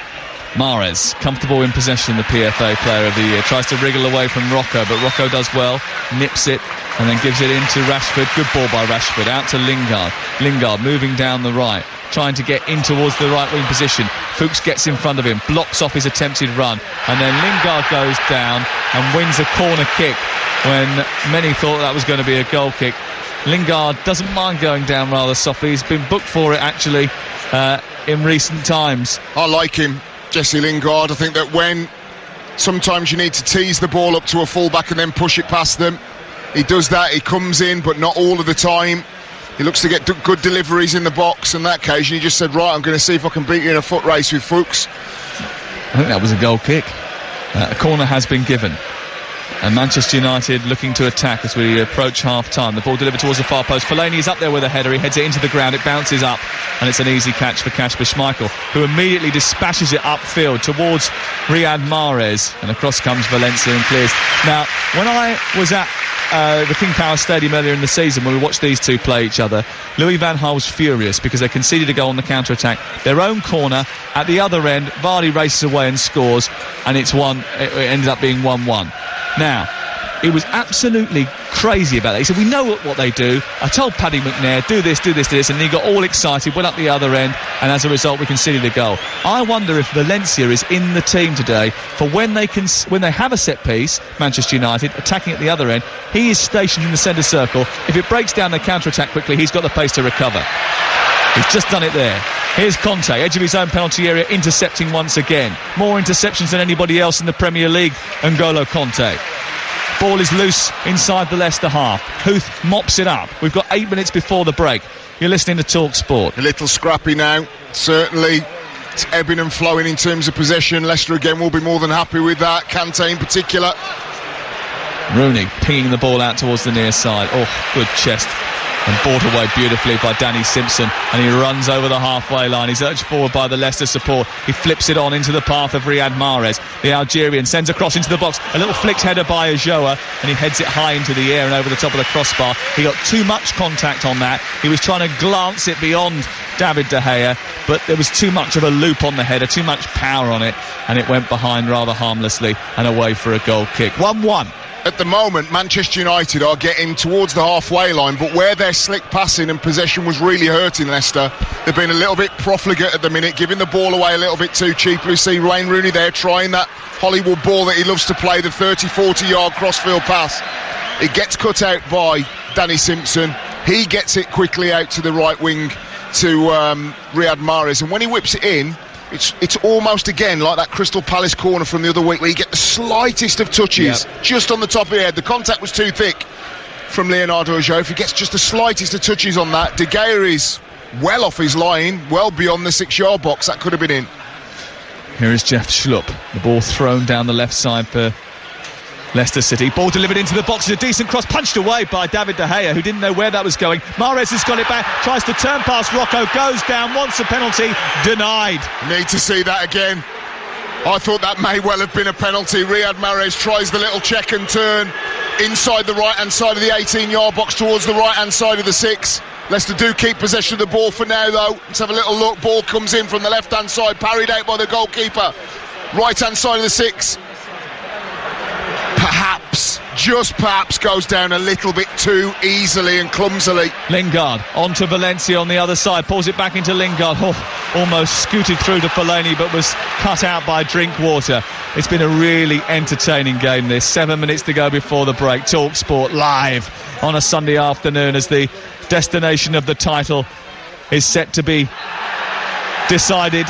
Mahrez, comfortable in possession, the PFA Player of the Year. Tries to wriggle away from Rocco, but Rocco does well, nips it, and then gives it into Rashford. Good ball by Rashford, out to Lingard. Lingard moving down the right, trying to get in towards the right-wing position. Fuchs gets in front of him, blocks off his attempted run, and then Lingard goes down and wins a corner kick when many thought that was going to be a goal kick. Lingard doesn't mind going down rather softly. He's been booked for it, actually, in recent times. I like him, Jesse Lingard. I think that when sometimes you need to tease the ball up to a fullback and then push it past them, he does that. He comes in, but not all of the time. He looks to get good deliveries in the box. On that occasion, he just said, right, I'm going to see if I can beat you in a foot race with Fuchs. I think that was a goal kick. A corner has been given. And Manchester United looking to attack as we approach half-time. The ball delivered towards the far post. Fellaini is up there with a header. He heads it into the ground. It bounces up, and it's an easy catch for Kasper Schmeichel, who immediately dispatches it upfield towards Riyad Mahrez. And across comes Valencia and clears. Now, when I was at the King Power Stadium earlier in the season when we watched these two play each other, Louis van Gaal was furious because they conceded a goal on the counter-attack. Their own corner, at the other end, Vardy races away and scores, and it ended up being 1-1. Now, he was absolutely crazy about that. He said, we know what they do. I told Paddy McNair, do this, and he got all excited, went up the other end, and as a result we conceded a goal. I wonder if Valencia is in the team today for when they have a set piece, Manchester United, attacking at the other end, he is stationed in the centre circle. If it breaks down the counter-attack quickly, he's got the pace to recover. He's just done it there. Here's Conte, edge of his own penalty area, intercepting once again. More interceptions than anybody else in the Premier League, N'Golo Conte. Ball is loose inside the Leicester half. Huth mops it up. We've got 8 minutes before the break. You're listening to TalkSport. A little scrappy now, certainly. It's ebbing and flowing in terms of possession. Leicester again will be more than happy with that. Kante in particular. Rooney pinging the ball out towards the near side. Oh, good chest. And brought away beautifully by Danny Simpson, and he runs over the halfway line. He's urged forward by the Leicester support. He flips it on into the path of Riyad Mahrez. The Algerian sends a cross into the box. A little flicked header by Ajoa, and he heads it high into the air and over the top of the crossbar. He got too much contact on that. He was trying to glance it beyond David De Gea, but there was too much of a loop on the header, too much power on it, and it went behind rather harmlessly and away for a goal kick. 1-1. At the moment, Manchester United are getting towards the halfway line, but where their slick passing and possession was really hurting Leicester, they've been a little bit profligate at the minute, giving the ball away a little bit too cheaply. See Wayne Rooney there trying that Hollywood ball that he loves to play, the 30-40 yard crossfield pass. It gets cut out by Danny Simpson. He gets it quickly out to the right wing to Riyad Mahrez, and when he whips it in, it's almost again like that Crystal Palace corner from the other week where you get the slightest of touches just on the top of your head. The contact was too thick from Leonardo Ajoa. If he gets just the slightest of touches on that, De Gea is well off his line, well beyond the 6-yard box. That could have been in. Here is Jeff Schlupp. The ball thrown down the left side for Leicester City. Ball delivered into the box. It's a decent cross, punched away by David De Gea, who didn't know where that was going. Mahrez has got it back, tries to turn past Rocco, goes down, wants a penalty, denied. Need to see that again. I thought that may well have been a penalty. Riyad Mahrez tries the little check and turn inside the right-hand side of the 18-yard box towards the right-hand side of the 6. Leicester do keep possession of the ball for now, though. Let's have a little look. Ball comes in from the left-hand side, parried out by the goalkeeper. Right-hand side of the 6. Perhaps, just perhaps, goes down a little bit too easily and clumsily. Lingard onto Valencia on the other side, pulls it back into Lingard. Almost scooted through to Fellaini, but was cut out by Drinkwater. It's been a really entertaining game, this. 7 minutes to go before the break. TalkSport live on a Sunday afternoon as the destination of the title is set to be decided.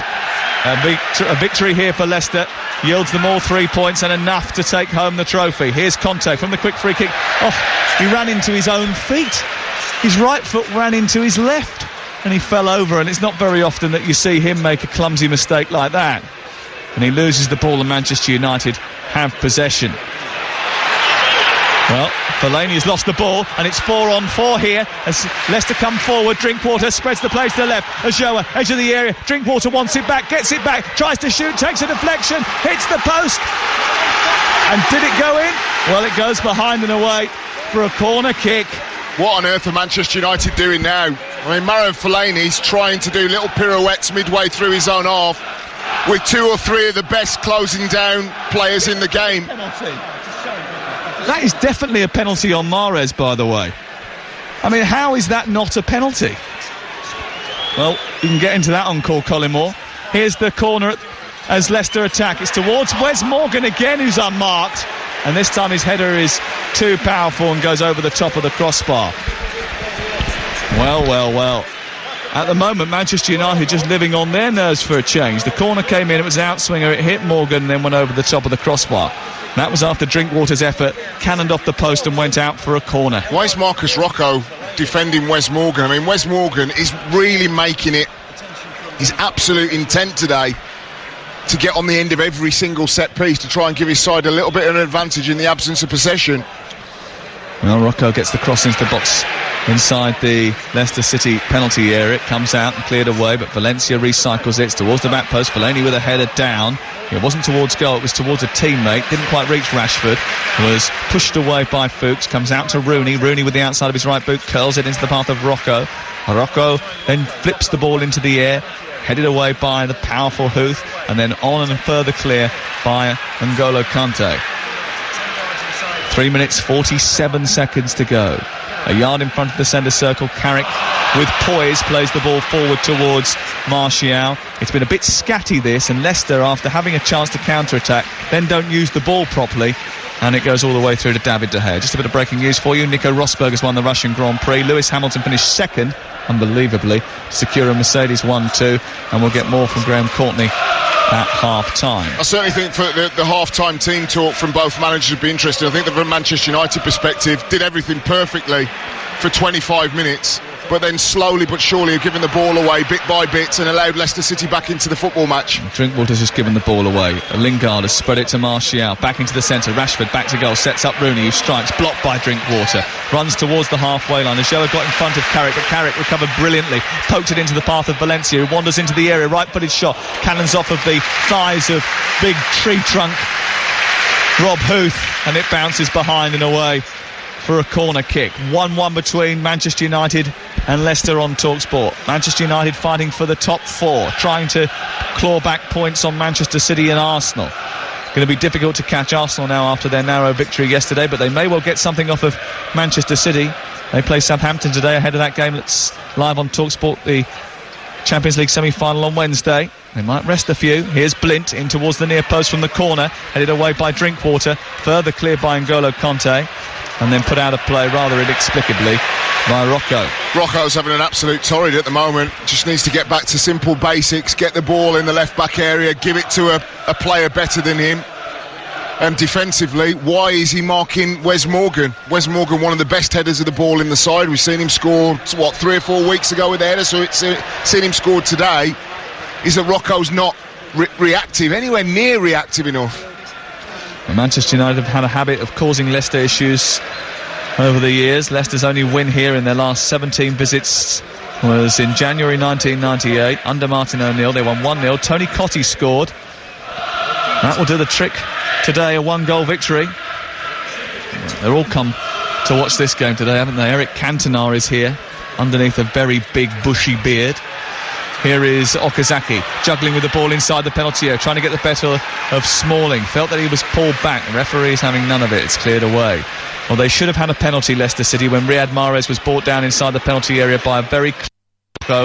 A victory here for Leicester yields them all 3 points and enough to take home the trophy. Here's Conte from the quick free kick. He ran into his own feet. His right foot ran into his left and he fell over, and it's not very often that you see him make a clumsy mistake like that. And he loses the ball and Manchester United have possession. Well, Fellaini has lost the ball, and it's 4-on-4 here as Leicester come forward. Drinkwater spreads the play to the left. Ajoa, edge of the area. Drinkwater wants it back, gets it back, tries to shoot, takes a deflection, hits the post. And did it go in? Well, it goes behind and away for a corner kick. What on earth are Manchester United doing now? I mean, Marouane Fellaini's trying to do little pirouettes midway through his own half with 2 or 3 of the best closing down players in the game. That is definitely a penalty on Mahrez, by the way. I mean, how is that not a penalty? Well, you can get into that on Call Collymore. Here's the corner as Leicester attack. It's towards Wes Morgan again, who's unmarked. And this time his header is too powerful and goes over the top of the crossbar. Well. At the moment, Manchester United just living on their nerves for a change. The corner came in, it was an outswinger, it hit Morgan and then went over the top of the crossbar. That was after Drinkwater's effort, cannoned off the post and went out for a corner. Why is Marcus Rocco defending Wes Morgan? I mean, Wes Morgan is really making it his absolute intent today to get on the end of every single set piece to try and give his side a little bit of an advantage in the absence of possession. Well, Rocco gets the cross into the box inside the Leicester City penalty area. It comes out and cleared away, but Valencia recycles it towards the back post. Fellaini with a header down. It wasn't towards goal, it was towards a teammate. Didn't quite reach Rashford. Was pushed away by Fuchs. Comes out to Rooney. Rooney with the outside of his right boot curls it into the path of Rocco. Rocco then flips the ball into the air, headed away by the powerful Huth, and then on and further clear by N'Golo Kante. 3 minutes 47 seconds to go. A yard in front of the centre circle. Carrick with poise plays the ball forward towards Martial. It's been a bit scatty this, and Leicester, after having a chance to counter-attack, then don't use the ball properly, and it goes all the way through to David De Gea. Just a bit of breaking news for you. Nico Rosberg has won the Russian Grand Prix. Lewis Hamilton finished second, unbelievably, to secure a Mercedes 1-2, and we'll get more from Graham Courtney at half-time. I certainly think for the half-time team talk from both managers would be interesting. I think that from a Manchester United perspective, did everything perfectly for 25 minutes, but then slowly but surely have given the ball away bit by bit and allowed Leicester City back into the football match. Drinkwater's just given the ball away. Lingard has spread it to Martial, back into the centre. Rashford back to goal, sets up Rooney, who strikes, blocked by Drinkwater, runs towards the halfway line. Ajoa got in front of Carrick, but Carrick recovered brilliantly, poked it into the path of Valencia, who wanders into the area, right-footed shot, cannons off of the thighs of big tree trunk Rob Huth, and it bounces behind and away for a corner kick. 1-1 between Manchester United and Leicester on TalkSport. Manchester United fighting for the top four, trying to claw back points on Manchester City and Arsenal. Going to be difficult to catch Arsenal now after their narrow victory yesterday, but they may well get something off of Manchester City. They play Southampton today ahead of that game that's live on TalkSport, the Champions League semi-final on Wednesday. They might rest a few. Here's Blint in towards the near post from the corner, headed away by Drinkwater, further cleared by N'Golo Kante, and then put out of play rather inexplicably by Rocco. Rocco's having an absolute torrid at the moment. Just needs to get back to simple basics, get the ball in the left back area, give it to a player better than him. And defensively, why is he marking Wes Morgan? Wes Morgan, one of the best headers of the ball in the side. We've seen him score, 3 or 4 weeks ago with the header, so it's seen him score today. Is that Rocco's not reactive, anywhere near reactive enough. Well, Manchester United have had a habit of causing Leicester issues over the years. Leicester's only win here in their last 17 visits was in January 1998 under Martin O'Neill. They won 1-0. Tony Cottee scored. That will do the trick today, a 1-goal victory. They're all come to watch this game today, haven't they? Eric Cantona is here underneath a very big bushy beard. Here is Okazaki juggling with the ball inside the penalty area, trying to get the better of Smalling. Felt that he was pulled back. The referee's having none of it. It's cleared away. Well, they should have had a penalty, Leicester City, when Riyad Mahrez was brought down inside the penalty area by a very close go.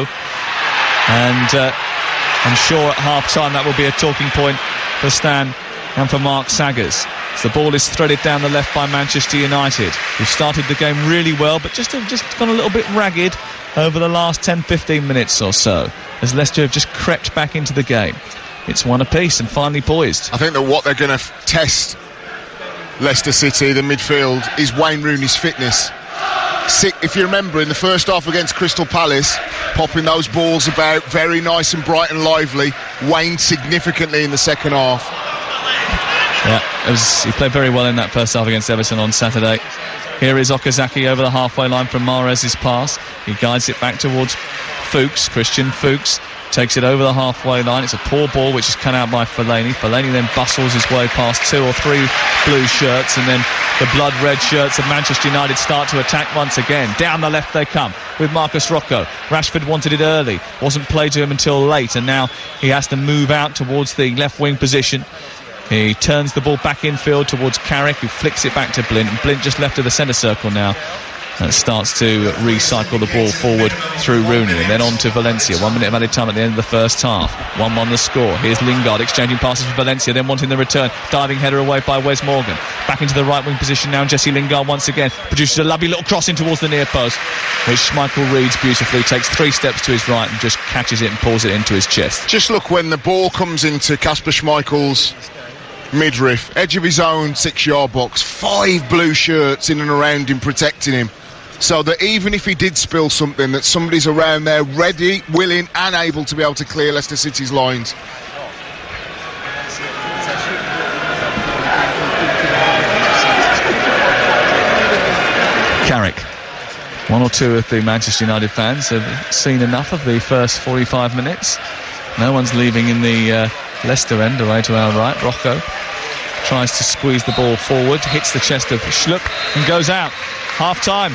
And I'm sure at half-time that will be a talking point for Stan and for Mark Saggers. So the ball is threaded down the left by Manchester United, who started the game really well, but just gone a little bit ragged over the last 10-15 minutes or so, as Leicester have just crept back into the game. It's one apiece and finally poised. I think that what they're going to test Leicester City, the midfield, is Wayne Rooney's fitness. If you remember, in the first half against Crystal Palace, popping those balls about, very nice and bright and lively, waned significantly in the second half. Yeah, he played very well in that first half against Everton on Saturday. Here is Okazaki over the halfway line from Mahrez's pass. He guides it back towards Fuchs. Christian Fuchs takes it over the halfway line. It's a poor ball which is cut out by Fellaini. Fellaini then bustles his way past 2 or 3 blue shirts, and then the blood red shirts of Manchester United start to attack once again. Down the left they come with Marcus Rocco. Rashford wanted it early, wasn't played to him until late, and now he has to move out towards the left wing position. He turns the ball back infield towards Carrick, who flicks it back to Blint. Blint just left of the centre circle now and starts to recycle the ball forward through Rooney, and then on to Valencia. 1 minute of added time at the end of the first half. 1-1 the score. Here's Lingard exchanging passes for Valencia, then wanting the return. Diving header away by Wes Morgan. Back into the right wing position now, and Jesse Lingard once again produces a lovely little cross in towards the near post, which Michael reads beautifully, takes 3 steps to his right and just catches it and pulls it into his chest. Just look when the ball comes into Kasper Schmeichel's midriff, edge of his own 6-yard box, 5 blue shirts in and around him protecting him, so that even if he did spill something, that somebody's around there ready, willing and able to be able to clear Leicester City's lines. Carrick. One or two of the Manchester United fans have seen enough of the first 45 minutes. No one's leaving in the Leicester end, away to our right. Rocco tries to squeeze the ball forward, hits the chest of Schlupp and goes out. Half time.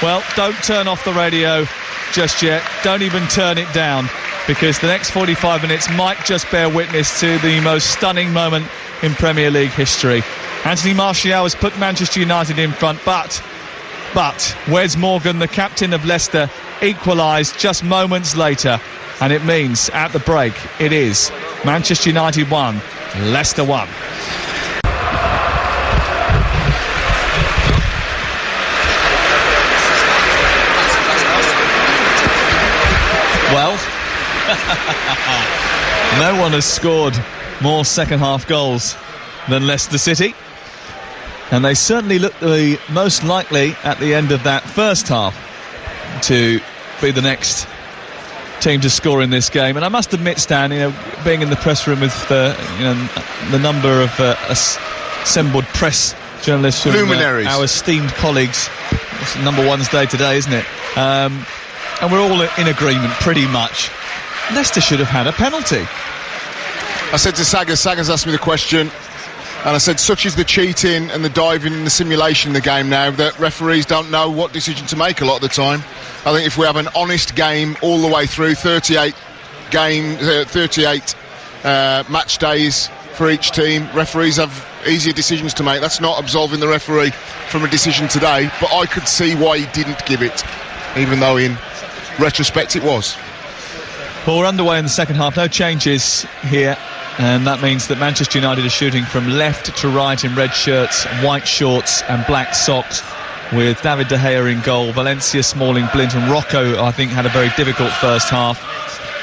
Well, don't turn off the radio just yet. Don't even turn it down, because the next 45 minutes might just bear witness to the most stunning moment in Premier League history. Anthony Martial has put Manchester United in front, but Wes Morgan, the captain of Leicester, equalised just moments later, and it means at the break it is Manchester United 1, Leicester 1. Well, no one has scored more second half goals than Leicester City, and they certainly look the most likely at the end of that first half to be the next team to score in this game. And I must admit, Stan, being in the press room with the number of assembled press journalists from luminaries, our esteemed colleagues, it's number one's day today, isn't it? And we're all in agreement pretty much. Leicester should have had a penalty. I said to Saggers asked me the question, and I said, such is the cheating and the diving and the simulation in the game now that referees don't know what decision to make a lot of the time. I think if we have an honest game all the way through, 38 match days for each team, referees have easier decisions to make. That's not absolving the referee from a decision today, but I could see why he didn't give it, even though in retrospect it was. Well, we're underway in the second half. No changes here, and that means that Manchester United are shooting from left to right in red shirts, white shorts and black socks, with David De Gea in goal. Valencia, Smalling, Blint and Rocco, I think, had a very difficult first half.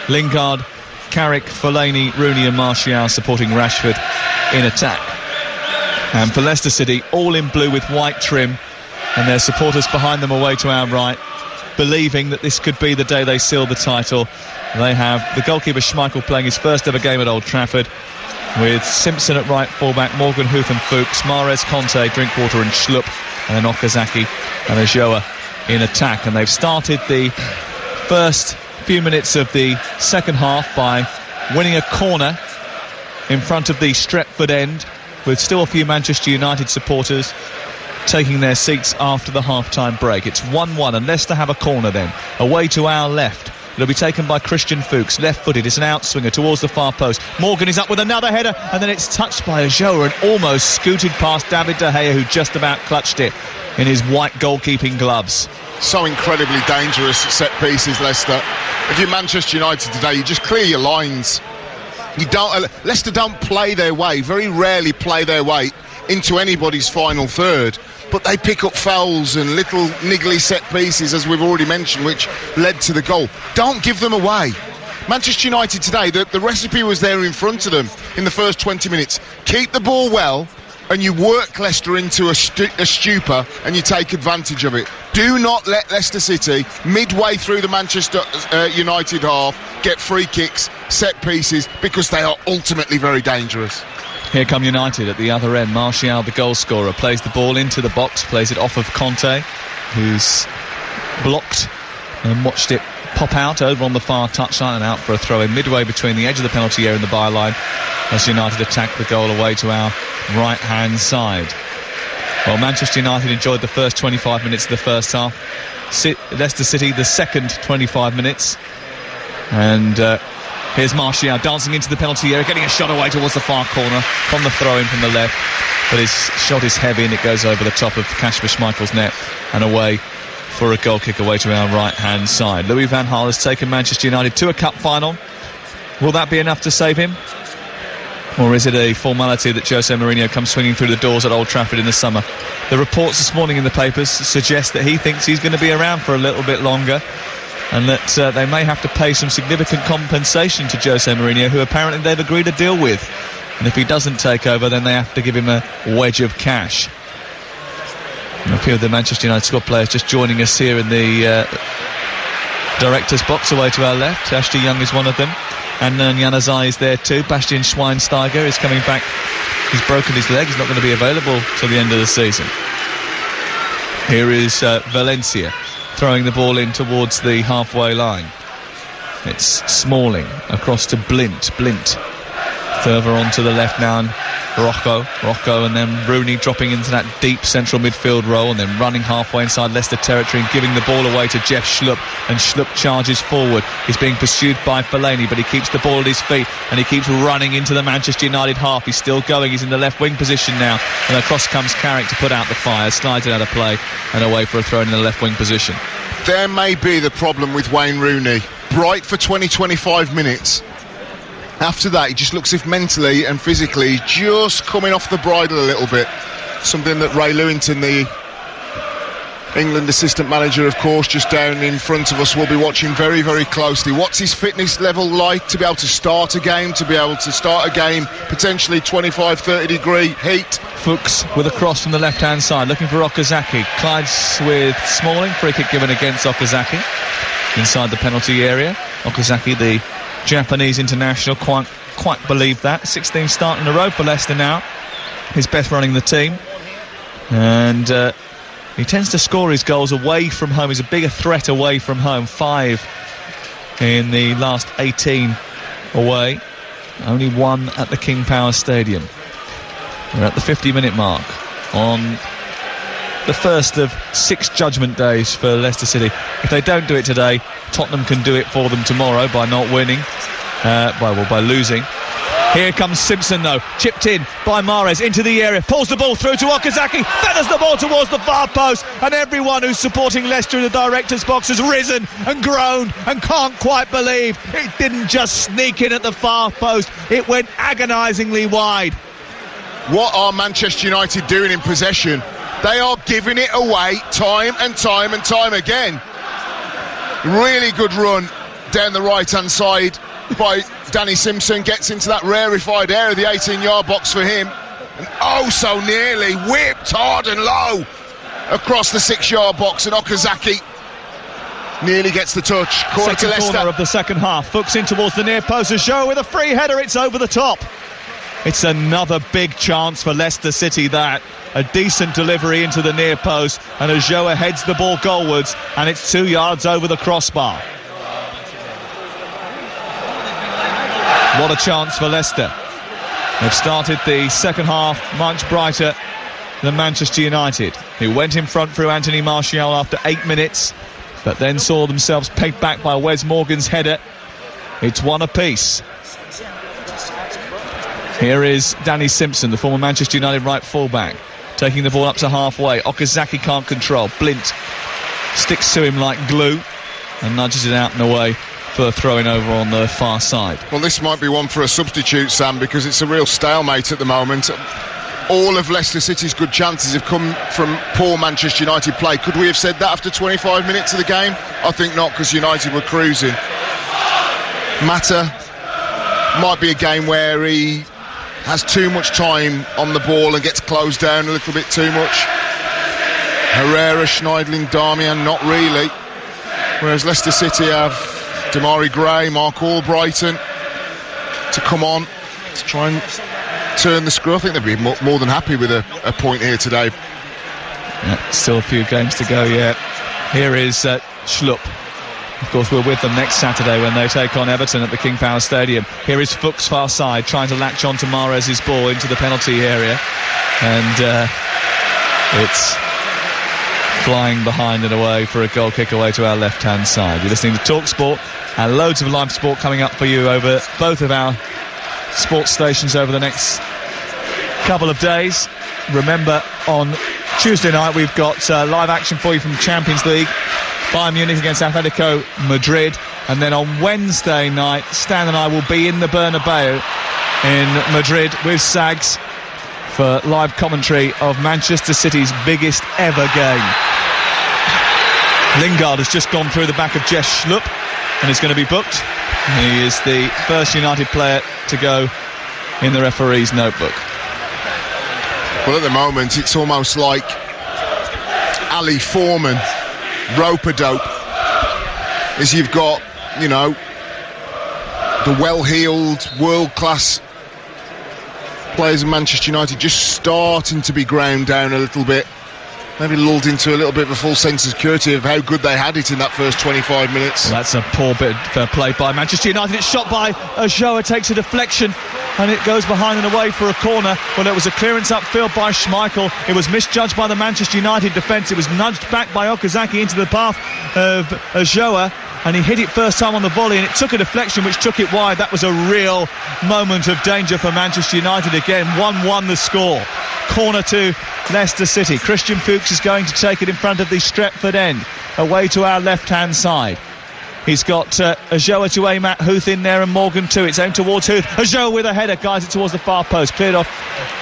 Lingard, Carrick, Fellaini, Rooney and Martial supporting Rashford in attack. And for Leicester City, all in blue with white trim, and their supporters behind them away to our right, believing that this could be the day they seal the title. They have the goalkeeper Schmeichel playing his first ever game at Old Trafford, with Simpson at right fullback, Morgan, Huth and Fuchs, Mahrez, Conte, Drinkwater and Schlupp, and then Okazaki and Ajoa in attack. And they've started the first few minutes of the second half by winning a corner in front of the Stretford end, with still a few Manchester United supporters taking their seats after the half-time break. It's 1-1 and Leicester have a corner then, away to our left. It'll be taken by Christian Fuchs, left-footed. It's an outswinger towards the far post. Morgan is up with another header, and then it's touched by Ajoa and almost scooted past David De Gea, who just about clutched it in his white goalkeeping gloves. So incredibly dangerous set pieces, Leicester. If you're Manchester United today, you just clear your lines. Leicester don't play their way, very rarely play their way into anybody's final third, but they pick up fouls and little niggly set pieces, as we've already mentioned, which led to the goal. Don't give them away. Manchester United today, the recipe was there in front of them in the first 20 minutes. Keep the ball well, and you work Leicester into a stupor, and you take advantage of it. Do not let Leicester City, midway through the Manchester United half, get free kicks, set pieces, because they are ultimately very dangerous. Here come United at the other end. Martial, the goal scorer, plays the ball into the box, plays it off of Conte, who's blocked and watched it pop out over on the far touchline and out for a throw-in midway between the edge of the penalty area and the byline, as United attack the goal away to our right-hand side. Well, Manchester United enjoyed the first 25 minutes of the first half. Leicester City the second 25 minutes. And here's Martial dancing into the penalty area, getting a shot away towards the far corner from the throw-in from the left, but his shot is heavy and it goes over the top of Kasper Schmeichel's net and away for a goal kick away to our right-hand side. Louis van Gaal has taken Manchester United to a cup final. Will that be enough to save him? Or is it a formality that Jose Mourinho comes swinging through the doors at Old Trafford in the summer? The reports this morning in the papers suggest that he thinks he's going to be around for a little bit longer, and that they may have to pay some significant compensation to Jose Mourinho, who apparently they've agreed a deal with. And if he doesn't take over, then they have to give him a wedge of cash. And a few of the Manchester United squad players just joining us here in the director's box away to our left. Ashley Young is one of them. And Januzaj is there too. Bastian Schweinsteiger is coming back. He's broken his leg. He's not going to be available till the end of the season. Here is Valencia throwing the ball in towards the halfway line. It's Smalling across to Blint. Further on to the left now, and Rocco, and then Rooney dropping into that deep central midfield role, and then running halfway inside Leicester territory and giving the ball away to Jeff Schlupp, and Schlupp charges forward. He's being pursued by Fellaini, but he keeps the ball at his feet and he keeps running into the Manchester United half. He's still going, he's in the left wing position now, and across comes Carrick to put out the fire, slides it out of play and away for a throw in the left wing position. There may be the problem with Wayne Rooney. Bright for 20-25 minutes. After that, he just looks as if mentally and physically just coming off the bridle a little bit. Something that Ray Lewington, the England assistant manager, of course, just down in front of us, will be watching very, very closely. What's his fitness level like to be able to start a game, potentially 25-30 degree heat? Fuchs with a cross from the left-hand side, looking for Okazaki. Clyde's with Smalling, free kick given against Okazaki inside the penalty area. Okazaki, the Japanese international, quite believed that. 16 start in a row for Leicester now. His best running the team, and he tends to score his goals away from home. He's a bigger threat away from home. 5 in the last 18 away, only 1 at the King Power Stadium. We're at the 50-minute mark on the first of 6 judgment days for Leicester City. If they don't do it today, Tottenham can do it for them tomorrow by not winning, by losing. Here comes Simpson though, chipped in by Mahrez into the area, pulls the ball through to Okazaki, feathers the ball towards the far post, and everyone who's supporting Leicester in the director's box has risen and groaned and can't quite believe it didn't just sneak in at the far post, it went agonisingly wide. What are Manchester United doing in possession? They are giving it away time and time and time again. Really good run down the right-hand side by Danny Simpson, gets into that rarefied area, the 18-yard box for him, and oh so nearly whipped hard and low across the 6-yard box, and Okazaki nearly gets the touch. Corner to Leicester. Corner of the second half. Fuchs in towards the near post. Ajoa with a free header. It's over the top. It's another big chance for Leicester City, that. A decent delivery into the near post, and Ajoa heads the ball goalwards, and it's 2 yards over the crossbar. What a chance for Leicester. They've started the second half much brighter than Manchester United, who went in front through Anthony Martial after 8 minutes, but then saw themselves pegged back by Wes Morgan's header. It's 1 apiece. Here is Danny Simpson, the former Manchester United right fullback, taking the ball up to halfway. Okazaki can't control. Blint sticks to him like glue and nudges it out and away for throwing over on the far side. Well, this might be one for a substitute, Sam, because it's a real stalemate at the moment. All of Leicester City's good chances have come from poor Manchester United play. Could we have said that after 25 minutes of the game? I think not, because United were cruising. Mata might be a game where he has too much time on the ball and gets closed down a little bit too much. Herrera, Schneidling, Darmian, not really. Whereas Leicester City have Damari Gray, Mark Albrighton to come on to try and turn the screw. I think they'd be more than happy with a point here today. Yeah, still a few games to go yet. Here is Schlupp. Of course, we're with them next Saturday when they take on Everton at the King Power Stadium. Here is Fuchs far side, trying to latch on to Mahrez's ball into the penalty area, and it's flying behind and away for a goal kick away to our left-hand side. You're listening to TalkSport, and loads of live sport coming up for you over both of our sports stations over the next couple of days. Remember, on Tuesday night we've got live action for you from Champions League, Bayern Munich against Atletico Madrid, and then on Wednesday night Stan and I will be in the Bernabeu in Madrid with Sags for live commentary of Manchester City's biggest ever game. Lingard has just gone through the back of Jeff Schlupp and is going to be booked. He is the first United player to go in the referee's notebook. Well, at the moment it's almost like Ali Foreman rope-a-dope, as you've got, you know, the well-heeled, world-class players of Manchester United just starting to be ground down a little bit maybe lulled into a little bit of a false sense of security of how good they had it in that first 25 minutes. Well, that's a poor bit of play by Manchester United. It's shot by Ojoa, takes a deflection, and it goes behind and away for a corner. Well, it was a clearance upfield by Schmeichel. It was misjudged by the Manchester United defence. It was nudged back by Okazaki into the path of Ojoa, and he hit it first time on the volley, and it took a deflection which took it wide. That was a real moment of danger for Manchester United again. 1-1 the score. Corner to Leicester City. Christian Fuchs is going to take it in front of the Stretford end, away to our left-hand side. He's got Ojoa to aim at, Huth in there and Morgan too. It's aimed towards Huth. Ojoa with a header, guides it towards the far post, cleared off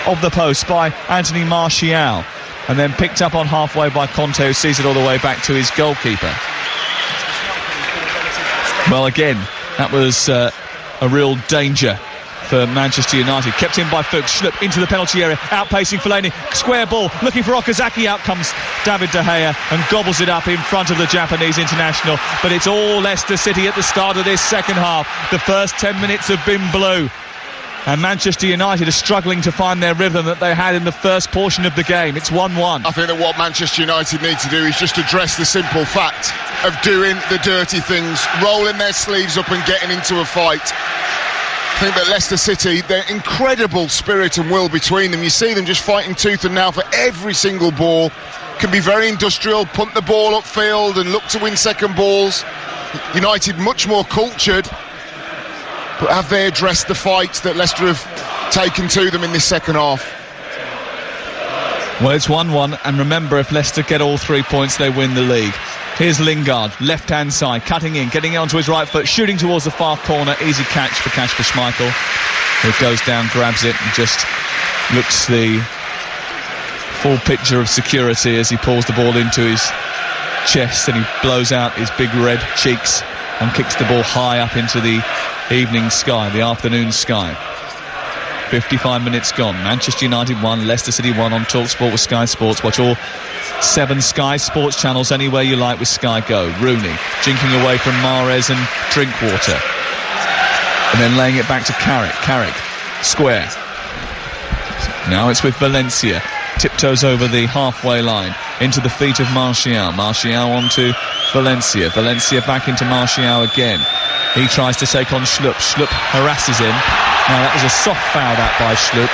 of the post by Anthony Martial, and then picked up on halfway by Conte, who sees it all the way back to his goalkeeper. Well, again, that was a real danger for Manchester United. Kept in by Fuchs, Schlupp into the penalty area, outpacing Fellaini, square ball, looking for Okazaki. Out comes David De Gea and gobbles it up in front of the Japanese international. But it's all Leicester City at the start of this second half. The first 10 minutes have been blue, and Manchester United are struggling to find their rhythm that they had in the first portion of the game. It's 1-1. I think that what Manchester United need to do is just address the simple fact of doing the dirty things, rolling their sleeves up and getting into a fight. I think that Leicester City, their incredible spirit and will between them, you see them just fighting tooth and nail for every single ball, can be very industrial, punt the ball upfield and look to win second balls. United much more cultured, but have they addressed the fight that Leicester have taken to them in this second half? Well, it's 1-1, and remember, if Leicester get all 3 points, they win the league. Here's Lingard, left-hand side, cutting in, getting onto his right foot, shooting towards the far corner. Easy catch for Schmeichel, who goes down, grabs it, and just looks the full picture of security as he pulls the ball into his chest, and he blows out his big red cheeks and kicks the ball high up into the evening sky, the afternoon sky. 55 minutes gone. Manchester United 1, Leicester City 1 on TalkSport with Sky Sports. Watch all 7 Sky Sports channels anywhere you like with Sky Go. Rooney jinking away from Mahrez and Drinkwater, and then laying it back to Carrick. Carrick, square. Now it's with Valencia. Tiptoes over the halfway line into the feet of Martial. Martial onto Valencia. Valencia back into Martial again. He tries to take on Schlupp. Schlupp harasses him. Now that was a soft foul that by Schlupp,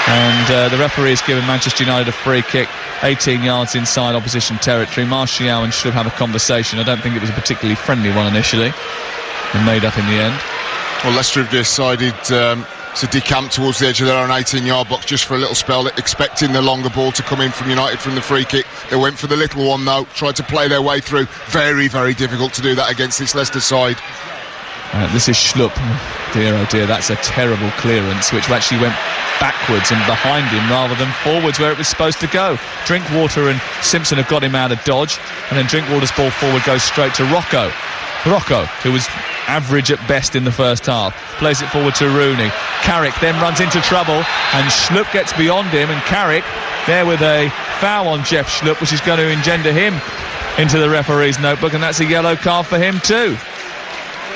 and the referee has given Manchester United a free kick 18 yards inside opposition territory. Martial and Schlupp have a conversation. I don't think it was a particularly friendly one initially, and made up in the end. Well, Leicester have decided to decamp towards the edge of their own 18-yard box just for a little spell, expecting the longer ball to come in from United from the free kick. They went for the little one though, tried to play their way through. Very, very difficult to do that against this Leicester side. This is Schlupp. Dear oh dear, that's a terrible clearance, which actually went backwards and behind him rather than forwards where it was supposed to go. Drinkwater and Simpson have got him out of dodge, and then Drinkwater's ball forward goes straight to Rocco. Rocco, who was average at best in the first half, plays it forward to Rooney. Carrick then runs into trouble, and Schlupp gets beyond him, and Carrick there with a foul on Jeff Schlupp, which is going to engender him into the referee's notebook, and that's a yellow card for him too.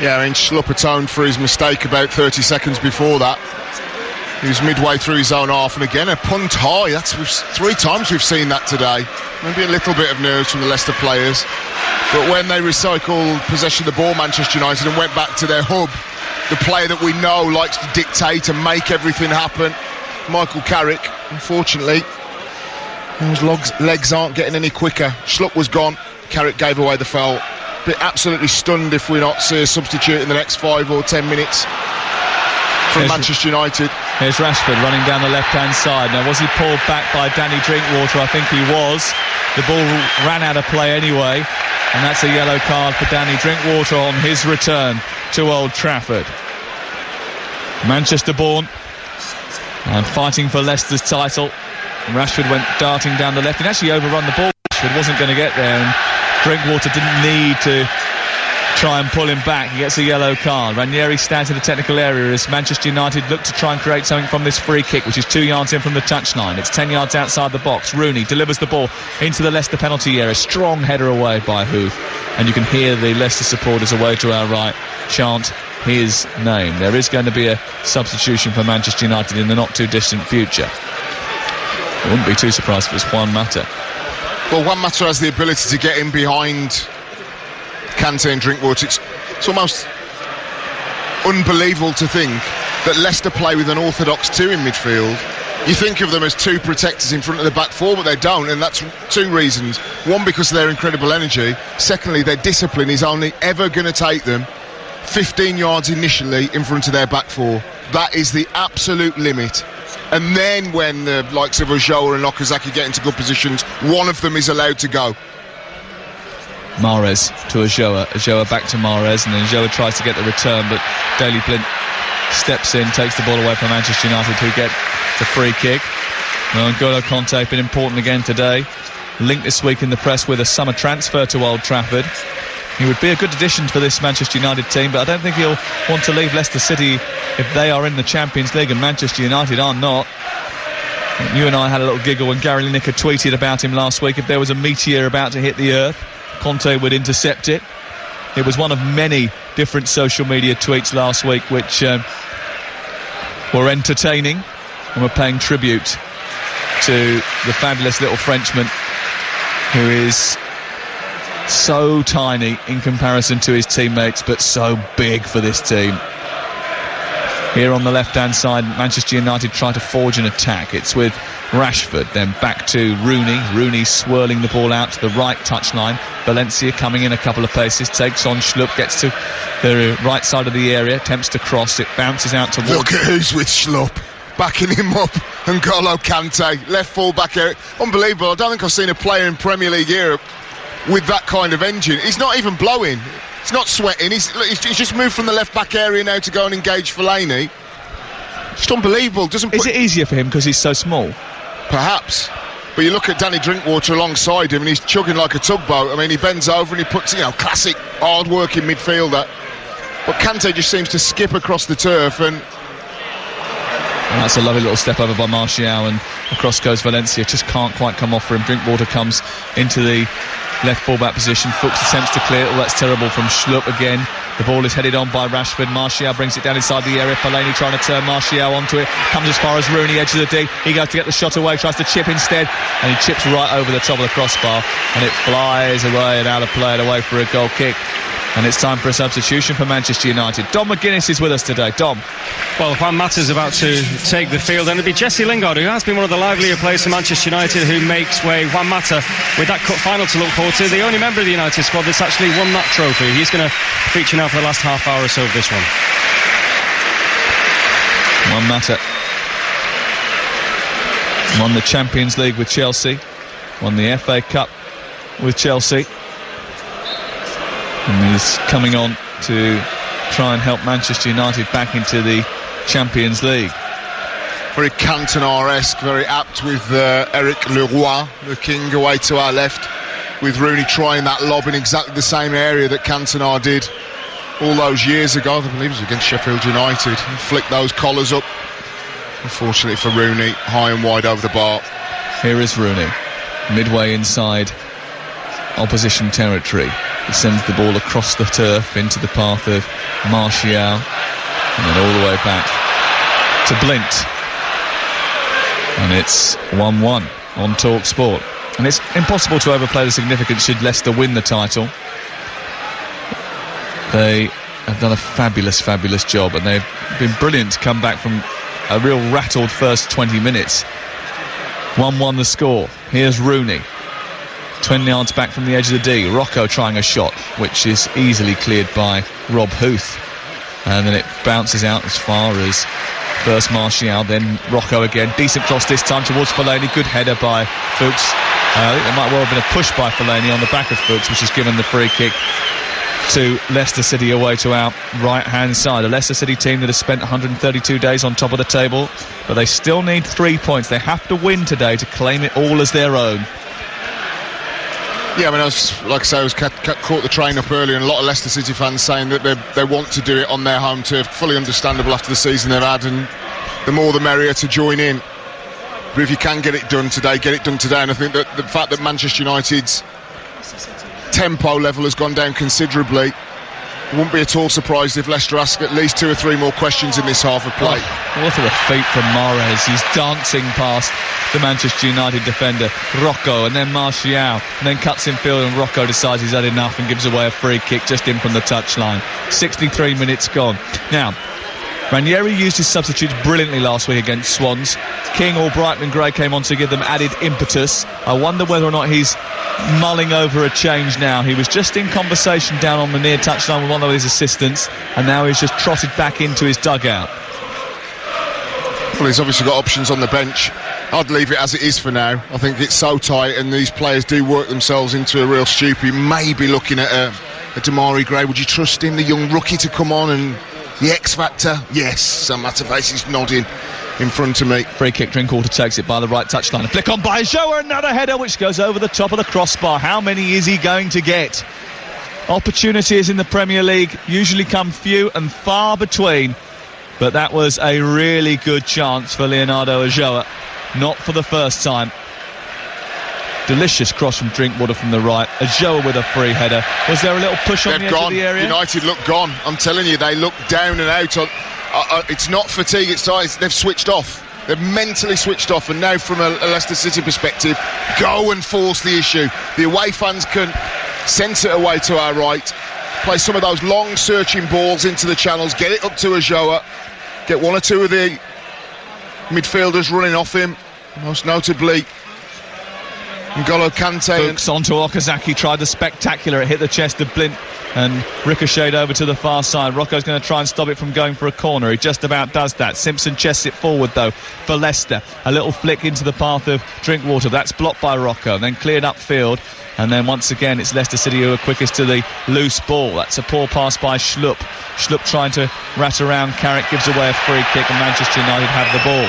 Yeah, I mean, Schlupp atoned for his mistake about 30 seconds before that. He was midway through his own half, and again a punt high. That's 3 times we've seen that today. Maybe a little bit of nerves from the Leicester players, but when they recycled possession of the ball, Manchester United, and went back to their hub, the player that we know likes to dictate and make everything happen, Michael Carrick, unfortunately, those legs aren't getting any quicker. Schlupp was gone, Carrick gave away the foul. Be absolutely stunned if we not see a substitute in the next 5 or 10 minutes from Manchester United. Here's Rashford running down the left-hand side. Now, was he pulled back by Danny Drinkwater? I think he was. The ball ran out of play anyway, and that's a yellow card for Danny Drinkwater on his return to Old Trafford. Manchester born and fighting for Leicester's title. Rashford went darting down the left and actually overrun the ball. Rashford wasn't going to get there, and Drinkwater didn't need to try and pull him back. He gets a yellow card. Ranieri stands in the technical area as Manchester United look to try and create something from this free kick, which is 2 yards in from the touchline. It's 10 yards outside the box. Rooney delivers the ball into the Leicester penalty area. Strong header away by Huth, and you can hear the Leicester supporters away to our right chant his name. There is going to be a substitution for Manchester United in the not too distant future. I wouldn't be too surprised if it's Juan Mata. Well, Juan Mata has the ability to get in behind Kante and Drinkwater. It's almost unbelievable to think that Leicester play with an orthodox two in midfield. You think of them as two protectors in front of the back four, but they don't, and that's two reasons. One, because of their incredible energy. Secondly, their discipline is only ever going to take them 15 yards initially in front of their back four. That is the absolute limit. And then when the likes of Ojoa and Okazaki get into good positions, one of them is allowed to go. Mahrez to Ojoa back to Mahrez, and then Ojoa tries to get the return, but Daley Blind steps in, takes the ball away from Manchester United, who get the free kick. N'Golo Kanté been important again today, linked this week in the press with a summer transfer to Old Trafford. He would be a good addition for this Manchester United team, but I don't think he'll want to leave Leicester City if they are in the Champions League and Manchester United are not. You and I had a little giggle when Gary Lineker tweeted about him last week. If there was a meteor about to hit the earth, Conte would intercept it. It was one of many different social media tweets last week which were entertaining and were paying tribute to the fabulous little Frenchman who is so tiny in comparison to his teammates, but so big for this team. Here on the left-hand side, Manchester United try to forge an attack. It's with Rashford, then back to Rooney. Rooney swirling the ball out to the right touchline. Valencia coming in a couple of paces, takes on Schlupp, gets to the right side of the area, attempts to cross it, bounces out towards... Look at who's with Schlupp, backing him up. N'Golo Kante, left full-back area. Unbelievable. I don't think I've seen a player in Premier League Europe with that kind of engine. He's not even blowing. He's not sweating. He's just moved from the left-back area now to go and engage Fellaini. Just unbelievable. Is it easier for him because he's so small? Perhaps. But you look at Danny Drinkwater alongside him and he's chugging like a tugboat. I mean, he bends over and he puts, classic hard-working midfielder. But Kante just seems to skip across the turf and that's a lovely little step over by Martial, and across goes Valencia. Just can't quite come off for him. Drinkwater comes into the left full-back position. Fuchs attempts to clear. Oh, that's terrible from Schlupp again. The ball is headed on by Rashford. Martial brings it down inside the area. Fellaini trying to turn Martial onto it. Comes as far as Rooney, edge of the D. He goes to get the shot away, tries to chip instead, and he chips right over the top of the crossbar, and it flies away and out of play and away for a goal kick. And it's time for a substitution for Manchester United. Dom McGuinness is with us today. Dom. Well, Juan Mata's about to take the field, and it'll be Jesse Lingard, who has been one of the livelier players for Manchester United, who makes way. Juan Mata with that cup final to look forward to. The only member of the United squad that's actually won that trophy. He's going to feature now for the last half hour or so of this one. Juan Mata won the Champions League with Chelsea, won the FA Cup with Chelsea, and he's coming on to try and help Manchester United back into the Champions League. Very Cantona-esque, very apt with Eric Leroy, the king, away to our left, with Rooney trying that lob in exactly the same area that Cantona did all those years ago. I believe it was against Sheffield United. He flicked those collars up. Unfortunately for Rooney, high and wide over the bar. Here is Rooney, midway inside opposition territory. He sends the ball across the turf into the path of Martial, and then all the way back to Blint. And it's 1-1 on TalkSport. And it's impossible to overplay the significance should Leicester win the title. They have done a fabulous job, and they've been brilliant to come back from a real rattled first 20 minutes. 1-1 the score. Here's Rooney, 20 yards back from the edge of the D. Rocco trying a shot, which is easily cleared by Rob Huth. And then it bounces out as far as first Martial, then Rocco again. Decent cross this time towards Fellaini. Good header by Fuchs. I think there might well have been a push by Fellaini on the back of Fuchs, which has given the free kick to Leicester City away to our right-hand side. A Leicester City team that has spent 132 days on top of the table, but they still need 3 points. They have to win today to claim it all as their own. Yeah, I mean, I was caught the train up earlier, and a lot of Leicester City fans saying that they want to do it on their home turf. Fully understandable after the season they've had, and the more the merrier to join in. But if you can get it done today, get it done today. And I think that the fact that Manchester United's tempo level has gone down considerably Wouldn't be at all surprised if Leicester ask at least 2 or 3 more questions in this half of play. What a feat from Mahrez. He's dancing past the Manchester United defender, Rocco, and then Martial, and then cuts in field, and Rocco decides he's had enough and gives away a free kick just in from the touchline. 63 minutes gone. Now, Ranieri used his substitutes brilliantly last week against Swans. King, Albright and Gray came on to give them added impetus. I wonder whether or not he's mulling over a change now. He was just in conversation down on the near touchline with one of his assistants, and now he's just trotted back into his dugout. Well, he's obviously got options on the bench. I'd leave it as it is for now. I think it's so tight, and these players do work themselves into a real stupor. You may be looking at a Damari Gray. Would you trust him, the young rookie, to come on and the X Factor? Yes, Sam Matavesi is nodding in front of me. Free kick, Drinkwater takes it by the right touchline. A flick on by Joe, another header which goes over the top of the crossbar. How many is he going to get? Opportunities in the Premier League usually come few and far between, but that was a really good chance for Leonardo Ulloa, not for the first time. Delicious cross from Drinkwater from the right. Ulloa with a free header. Was there a little push on the edge of the area? United look gone. I'm telling you, they look down and out. It's not fatigue, they've switched off. They've mentally switched off, and now from a Leicester City perspective, go and force the issue. The away fans can sense it away to our right, play some of those long searching balls into the channels, get it up to Ulloa, get 1 or 2 of the midfielders running off him, most notably N'Golo Kante. Hooks onto Okazaki, tried the spectacular, it hit the chest of Blint and ricocheted over to the far side. Rocco's going to try and stop it from going for a corner. He just about does that. Simpson chests it forward though for Leicester. A little flick into the path of Drinkwater. That's blocked by Rocco, then cleared upfield. And then once again it's Leicester City who are quickest to the loose ball. That's a poor pass by Schlupp. Schlupp trying to rat around. Carrick gives away a free kick, and Manchester United have the ball.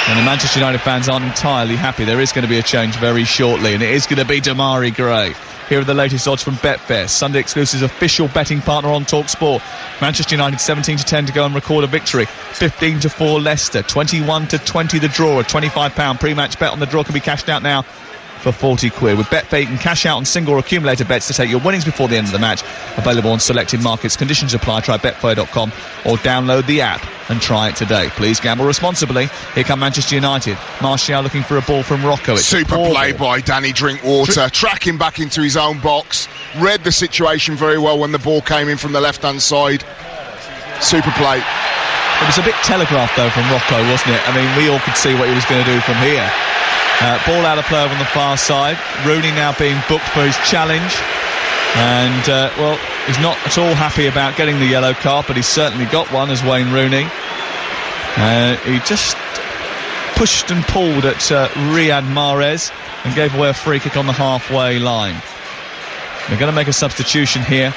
And the Manchester United fans aren't entirely happy. There is going to be a change very shortly, and it is going to be Damari Gray. Here are the latest odds from Betfair, Sunday Exclusive's official betting partner on TalkSport. Manchester United 17-10 to go and record a victory. 15-4 Leicester. 21-20 the draw. A £25 pre-match bet on the draw can be cashed out now for 40 quid. With Betfair you can cash out on single or accumulator bets to take your winnings before the end of the match. Available on selected markets. Conditions apply. Try betfair.com or download the app and try it today. Please gamble responsibly. Here come Manchester United. Martial looking for a ball from Rocco. It's super play by Danny Drinkwater, tracking back into his own box, read the situation very well when the ball came in from the left hand side. Super play. It was a bit telegraphed though from Rocco, wasn't it? I mean, we all could see what he was going to do from here. Ball out of play on the far side. Rooney now being booked for his challenge, and well, he's not at all happy about getting the yellow card, but he's certainly got one as Wayne Rooney. He just pushed and pulled at Riyad Mahrez and gave away a free kick on the halfway line. They're going to make a substitution here,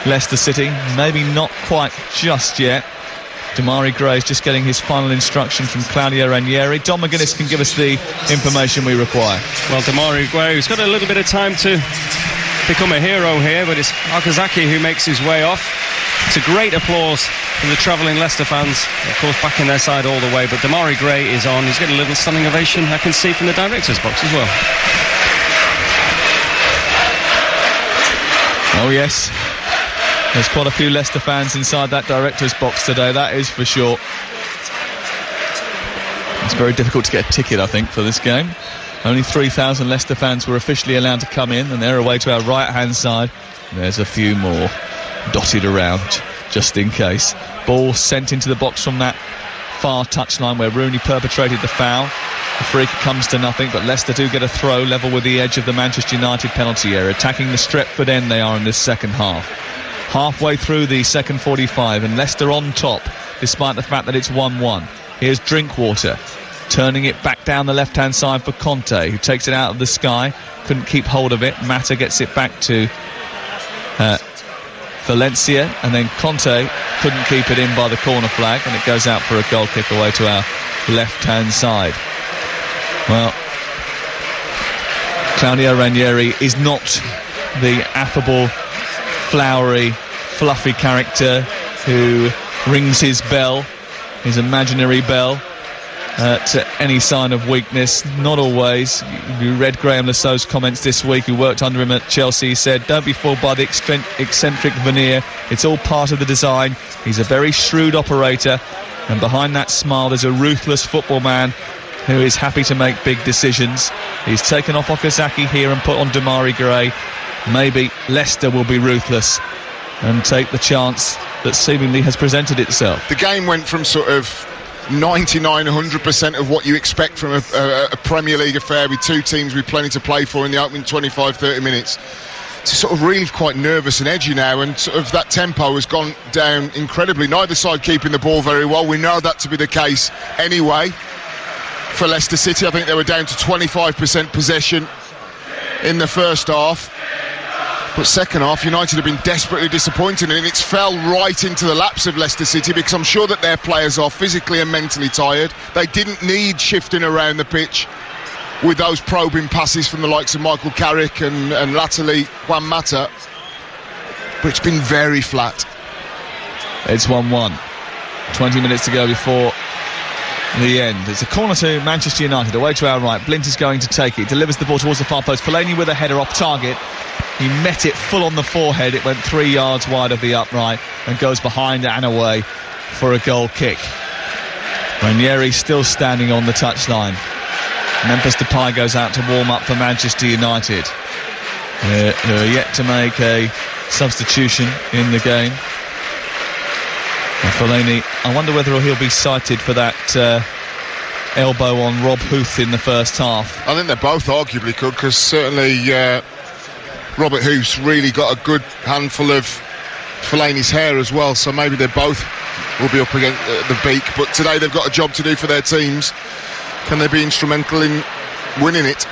Leicester City, maybe not quite just yet. Damari Gray is just getting his final instruction from Claudio Ranieri. Don McGuinness can give us the information we require. Well, Damari Gray, who's got a little bit of time to become a hero here, but it's Okazaki who makes his way off. It's a great applause from the travelling Leicester fans, of course backing their side all the way, but Damari Gray is on. He's getting a little standing ovation, I can see, from the director's box as well. Oh yes, there's quite a few Leicester fans inside that director's box today, that is for sure. It's very difficult to get a ticket, I think, for this game. Only 3,000 Leicester fans were officially allowed to come in, and they're away to our right-hand side. There's a few more dotted around, just in case. Ball sent into the box from that far touchline where Rooney perpetrated the foul. The free kick comes to nothing, but Leicester do get a throw level with the edge of the Manchester United penalty area. Attacking the Stretford end they are in this second half. Halfway through the second 45, and Leicester on top, despite the fact that it's 1-1. Here's Drinkwater, turning it back down the left-hand side for Conte, who takes it out of the sky. Couldn't keep hold of it. Mata gets it back to Valencia, and then Conte couldn't keep it in by the corner flag, and it goes out for a goal kick away to our left-hand side. Well, Claudio Ranieri is not the affable, flowery, fluffy character who rings his bell, his imaginary bell, to any sign of weakness. Not always. You read Graham Lassau's comments this week, who worked under him at Chelsea. He said, don't be fooled by the eccentric veneer. It's all part of the design. He's a very shrewd operator, and behind that smile there's a ruthless football man who is happy to make big decisions. He's taken off Okazaki here and put on Damari Gray. Maybe Leicester will be ruthless and take the chance that seemingly has presented itself. The game went from sort of 99-100% of what you expect from a Premier League affair with two teams with plenty to play for in the opening 25-30 minutes to sort of really quite nervous and edgy now, and sort of that tempo has gone down incredibly. Neither side keeping the ball very well. We know that to be the case anyway for Leicester City. I think they were down to 25% possession in the first half. But second half, United have been desperately disappointing, and it's fell right into the laps of Leicester City, because I'm sure that their players are physically and mentally tired. They didn't need shifting around the pitch with those probing passes from the likes of Michael Carrick and latterly Juan Mata. But it's been very flat. It's 1-1. 20 minutes to go before the end. It's a corner to Manchester United, away to our right. Blint is going to take it, delivers the ball towards the far post. Fellaini with a header off target. He met it full on the forehead. It went 3 yards wide of the upright and goes behind and away for a goal kick. Ranieri still standing on the touchline. Memphis Depay goes out to warm up for Manchester United, who are yet to make a substitution in the game. And Fellaini, I wonder whether he'll be cited for that elbow on Rob Huth in the first half. I think they both arguably could, because certainly Robert Huth's really got a good handful of Fellaini's hair as well, so maybe they both will be up against the beak. But today they've got a job to do for their teams. Can they be instrumental in winning it?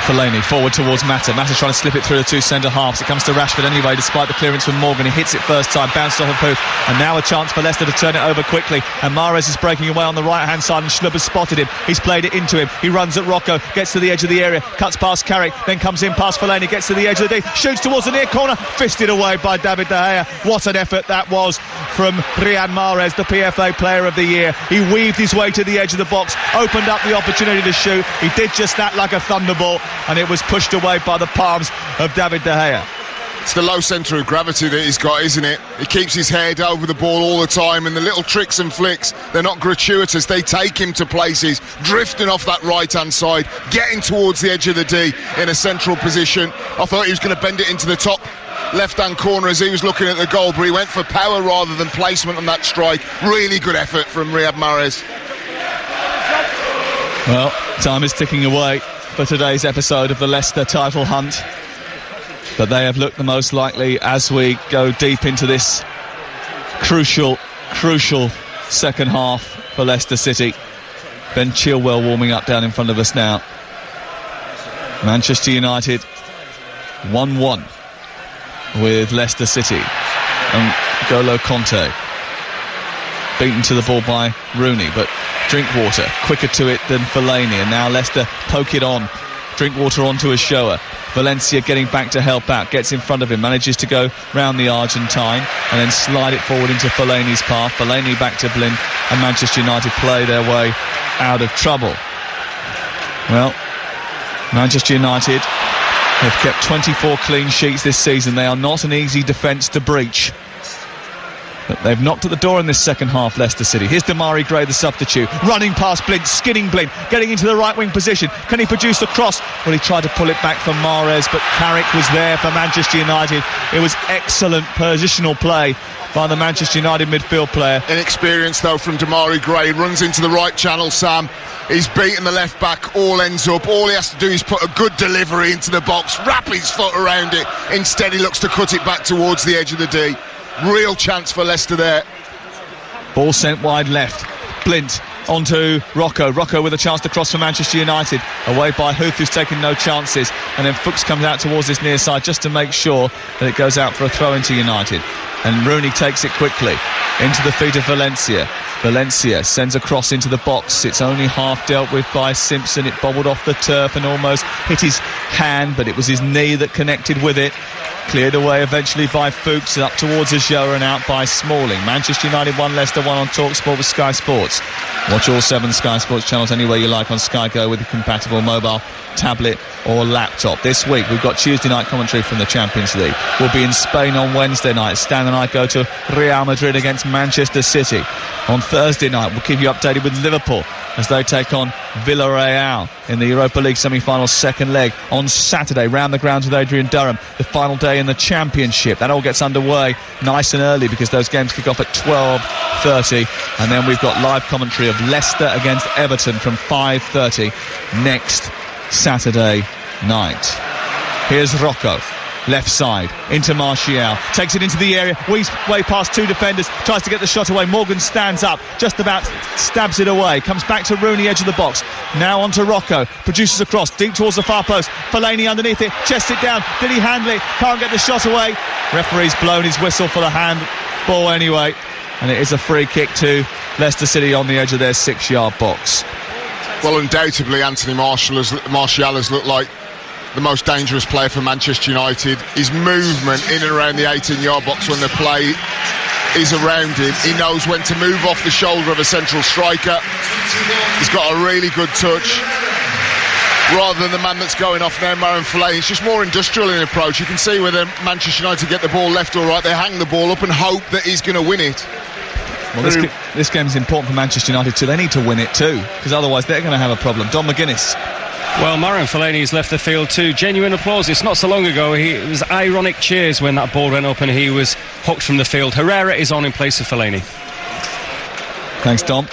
Fellaini forward towards Mata. Mata's trying to slip it through the two centre halves. It comes to Rashford anyway, despite the clearance from Morgan. He hits it first time, bounced off a poop, and now a chance for Leicester to turn it over quickly. And Mahrez is breaking away on the right hand side, and Schlubber's spotted him. He's played it into him. He runs at Rocco, gets to the edge of the area, cuts past Carrick, then comes in past Fellaini, gets to the edge of the D, shoots towards the near corner, fisted away by David De Gea. What an effort that was from Riyad Mahrez, the PFA Player of the Year. He weaved his way to the edge of the box, opened up the opportunity to shoot. He did just that like a thunderbolt, and it was pushed away by the palms of David De Gea. It's the low centre of gravity that he's got, isn't it? He keeps his head over the ball all the time, and the little tricks and flicks, they're not gratuitous. They take him to places, drifting off that right-hand side, getting towards the edge of the D in a central position. I thought he was going to bend it into the top left-hand corner as he was looking at the goal, but he went for power rather than placement on that strike. Really good effort from Riyad Mahrez. Well, time is ticking away for today's episode of the Leicester title hunt, but they have looked the most likely as we go deep into this crucial second half for Leicester City. Ben Chilwell warming up down in front of us now. Manchester United 1-1 with Leicester City, and N'Golo Kanté beaten to the ball by Rooney, but Drinkwater quicker to it than Fellaini, and now Leicester poke it on. Drinkwater onto a shower. Valencia getting back to help out, gets in front of him, manages to go round the Argentine and then slide it forward into Fellaini's path. Fellaini back to Blind, and Manchester United play their way out of trouble. Well, Manchester United have kept 24 clean sheets this season. They are not an easy defence to breach. But they've knocked at the door in this second half, Leicester City. Here's Damari Gray, the substitute, running past Blint, skinning Blint, getting into the right wing position. Can he produce a cross? Well, he tried to pull it back from Mahrez, but Carrick was there for Manchester United. It was excellent positional play by the Manchester United midfield player. Inexperience though from Damari Gray, runs into the right channel, Sam. He's beaten the left back, all ends up. All he has to do is put a good delivery into the box, wrap his foot around it. Instead he looks to cut it back towards the edge of the D. Real chance for Leicester there. Ball sent wide left. Blint onto Rocco. Rocco with a chance to cross for Manchester United. Away by Huth, who's taken no chances. And then Fuchs comes out towards this near side just to make sure that it goes out for a throw into United. And Rooney takes it quickly into the feet of Valencia. Valencia sends a cross into the box. It's only half dealt with by Simpson. It bobbled off the turf and almost hit his hand, but it was his knee that connected with it. Cleared away eventually by Fuchs, up towards Azure and out by Smalling. Manchester United 1, Leicester 1 on TalkSport with Sky Sports. Watch all 7 Sky Sports channels anywhere you like on Sky Go with a compatible mobile, tablet or laptop. This week we've got Tuesday night commentary from the Champions League. We'll be in Spain on Wednesday night. Stan and I go to Real Madrid against Manchester City. On Thursday night we'll keep you updated with Liverpool as they take on Villarreal in the Europa League semi-final second leg. On Saturday, round the grounds with Adrian Durham, the final day in the Championship. That all gets underway nice and early because those games kick off at 12:30, and then we've got live commentary of Leicester against Everton from 5:30 next Saturday night. Here's Rocco, left side, into Martial, takes it into the area, weaves way past 2 defenders, tries to get the shot away. Morgan stands up, just about stabs it away, comes back to Rooney, edge of the box, now onto Rocco, produces a cross, deep towards the far post, Fellaini underneath it, chests it down, did he handle it, can't get the shot away, referee's blown his whistle for the hand ball anyway, and it is a free kick to Leicester City on the edge of their 6-yard box. Well, undoubtedly Anthony Martial has looked like the most dangerous player for Manchester United. His movement in and around the 18-yard box when the play is around him, he knows when to move off the shoulder of a central striker. He's got a really good touch. Rather than the man that's going off now, Marouane Fellaini, it's just more industrial in approach. You can see whether Manchester United get the ball left or right, they hang the ball up and hope that he's going to win it. Well, this game is important for Manchester United too. They need to win it too, because otherwise they're going to have a problem. Don McGuinness. Well, Marouane Fellaini has left the field too. Genuine applause. It's not so long ago. It was ironic cheers when that ball went up and he was hooked from the field. Herrera is on in place of Fellaini. Thanks, Dom.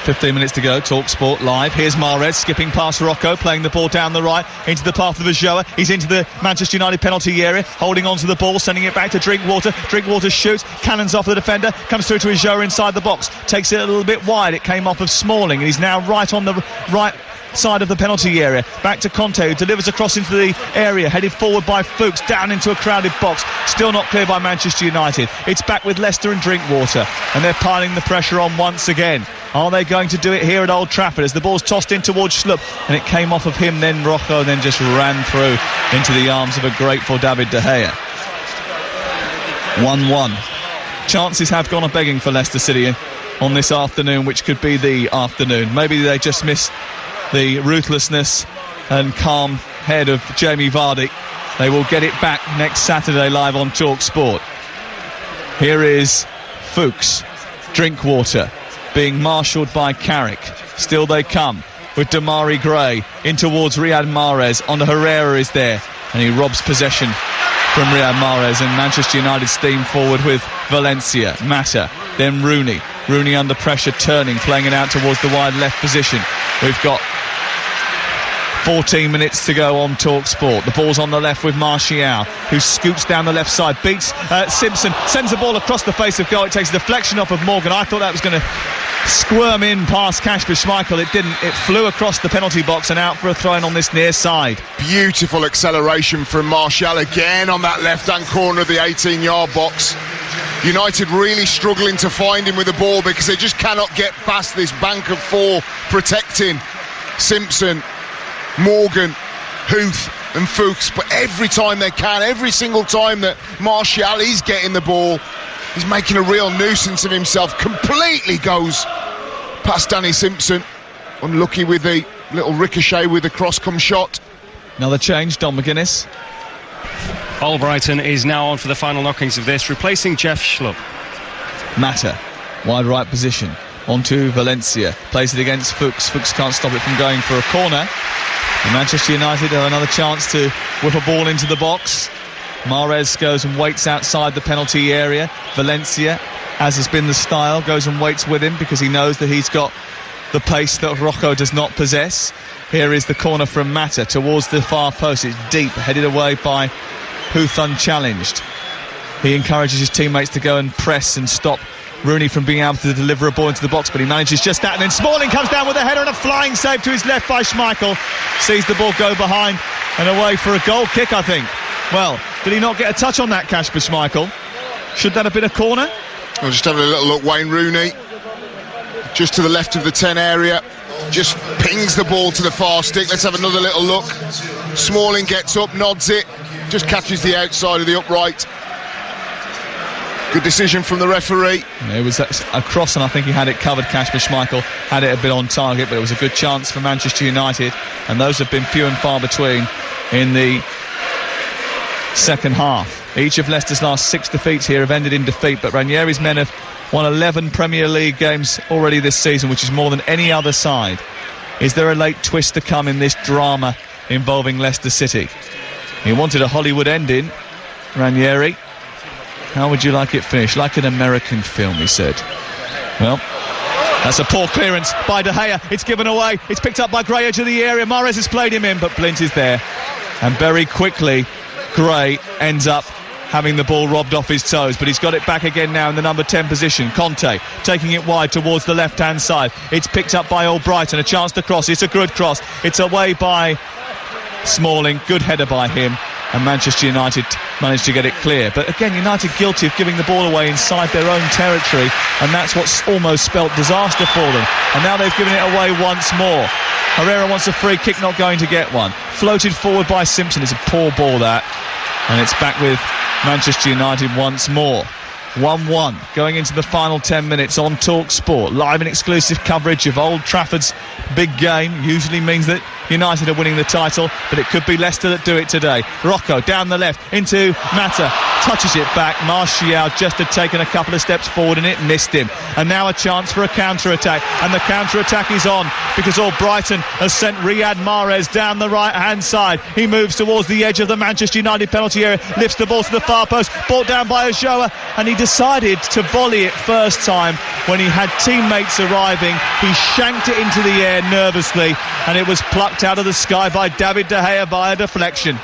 15 minutes to go, TalkSport live. Here's Mahrez skipping past Rocco, playing the ball down the right into the path of Ulloa. He's into the Manchester United penalty area, holding on to the ball, sending it back to Drinkwater. Drinkwater shoots, cannons off the defender, comes through to Ulloa inside the box, takes it a little bit wide. It came off of Smalling, and he's now right on the right side of the penalty area. Back to Conte, who delivers across into the area, headed forward by Fuchs, down into a crowded box, still not clear by Manchester United. It's back with Leicester and Drinkwater, and they're piling the pressure on once again. Are they going to do it here at Old Trafford as the ball's tossed in towards Schlupp, and it came off of him, then Rocco, then just ran through into the arms of a grateful David De Gea. 1-1. Chances have gone a-begging for Leicester City on this afternoon, which could be the afternoon. Maybe they just miss the ruthlessness and calm head of Jamie Vardy. They will get it back next Saturday live on TalkSport. Here is Fuchs, Drinkwater, being marshalled by Carrick. Still they come with Damari Gray in towards Riyad Mahrez. On Herrera is there, and he robs possession from Riyad Mahrez, and Manchester United steam forward with Valencia, Mata, then Rooney. Rooney under pressure, turning, playing it out towards the wide left position. We've got 14 minutes to go on TalkSport. The ball's on the left with Martial, who scoots down the left side, beats Simpson, sends the ball across the face of goal. It takes a deflection off of Morgan. I thought that was going to squirm in past Kasper Schmeichel. It didn't. It flew across the penalty box and out for a throw-in on this near side. Beautiful acceleration from Martial again on that left-hand corner of the 18-yard box. United really struggling to find him with the ball because they just cannot get past this bank of 4 protecting Simpson, Morgan, Huth and Fuchs. But every time they can, every single time that Martial is getting the ball, he's making a real nuisance of himself. Completely goes past Danny Simpson. Unlucky with the little ricochet with the cross-come shot. Another change, Don McGuinness. Albrighton is now on for the final knockings of this, replacing Jeff Schlupp. Mata, wide right position, onto Valencia, plays it against Fuchs. Fuchs can't stop it from going for a corner. And Manchester United have another chance to whip a ball into the box. Mahrez goes and waits outside the penalty area. Valencia, as has been the style, goes and waits with him because he knows that he's got the pace that Rocco does not possess. Here is the corner from Mata towards the far post. It's deep, headed away by Huth unchallenged. He encourages his teammates to go and press and stop Rooney from being able to deliver a ball into the box, but he manages just that, and then Smalling comes down with a header and a flying save to his left by Schmeichel. Sees the ball go behind and away for a goal kick, I think. Well, did he not get a touch on that, Kasper Schmeichel? Should that have been a corner? I'm just having a little look. Wayne Rooney, just to the left of the 10 area, just pings the ball to the far stick. Let's have another little look. Smalling gets up, nods it, just catches the outside of the upright. Good decision from the referee. It was a cross, and I think he had it covered. Kasper Schmeichel had it a bit on target, but it was a good chance for Manchester United, and those have been few and far between in the second half. Each of Leicester's last 6 defeats here have ended in defeat, but Ranieri's men have won 11 Premier League games already this season, which is more than any other side. Is there a late twist to come in this drama involving Leicester City? He wanted a Hollywood ending, Ranieri. How would you like it finished? Like an American film, he said. Well, that's a poor clearance by De Gea. It's given away. It's picked up by Gray, edge of the area. Mahrez has played him in, but Blint is there. And very quickly, Gray ends up having the ball robbed off his toes, but he's got it back again now in the number 10 position. Conte taking it wide towards the left-hand side. It's picked up by Albrighton. A chance to cross. It's a good cross. It's away by Smalling. Good header by him. And Manchester United managed to get it clear. But again, United guilty of giving the ball away inside their own territory, and that's what's almost spelt disaster for them. And now they've given it away once more. Herrera wants a free kick, not going to get one. Floated forward by Simpson. It's a poor ball, that. And it's back with Manchester United once more. 1-1 going into the final 10 minutes on TalkSport. Live and exclusive coverage of Old Trafford's big game. Usually means that United are winning the title, but it could be Leicester that do it today. Rocco down the left into Mata, touches it back. Martial just had taken a couple of steps forward and it missed him. And now a chance for a counter-attack, and the counter-attack is on because Albrighton has sent Riyad Mahrez down the right-hand side. He moves towards the edge of the Manchester United penalty area, lifts the ball to the far post, brought down by Ojoa, and he decided to volley it first time when he had teammates arriving. He shanked it into the air nervously, and it was plucked out of the sky by David De Gea via deflection.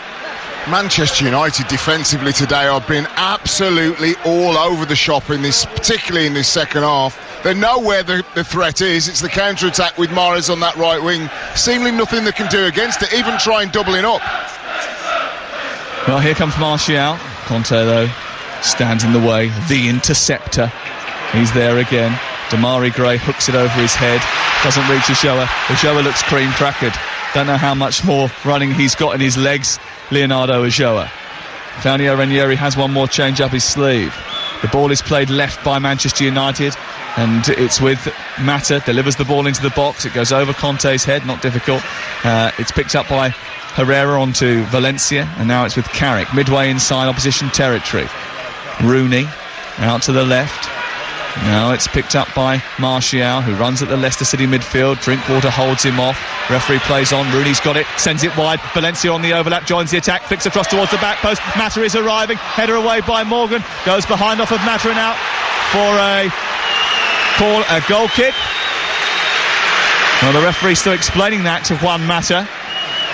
Manchester United defensively today have been absolutely all over the shop in this, particularly in this second half. They know where the threat is. It's the counter-attack with Mahrez on that right wing. Seemingly nothing they can do against it, even trying doubling up. Well, here comes Martial. Conte, though, stands in the way. The interceptor. He's there again. Damari Gray hooks it over his head. Doesn't reach Ojoa. Ojoa looks cream-crackered. Don't know how much more running he's got in his legs, Leonardo Ojoa. Claudio Ranieri has one more change up his sleeve. The ball is played left by Manchester United, and it's with Mata. Delivers the ball into the box. It goes over Conte's head. Not difficult. It's picked up by Herrera onto Valencia, and now it's with Carrick. Midway inside opposition territory. Rooney out to the left. Now it's picked up by Martial, who runs at the Leicester City midfield. Drinkwater holds him off. Referee plays on. Rooney's got it, sends it wide. Valencia on the overlap, joins the attack, flicks across towards the back post. Mata is arriving. Header away by Morgan. Goes behind off of Mata and out for a goal kick. Well, the referee's still explaining that to Juan Mata.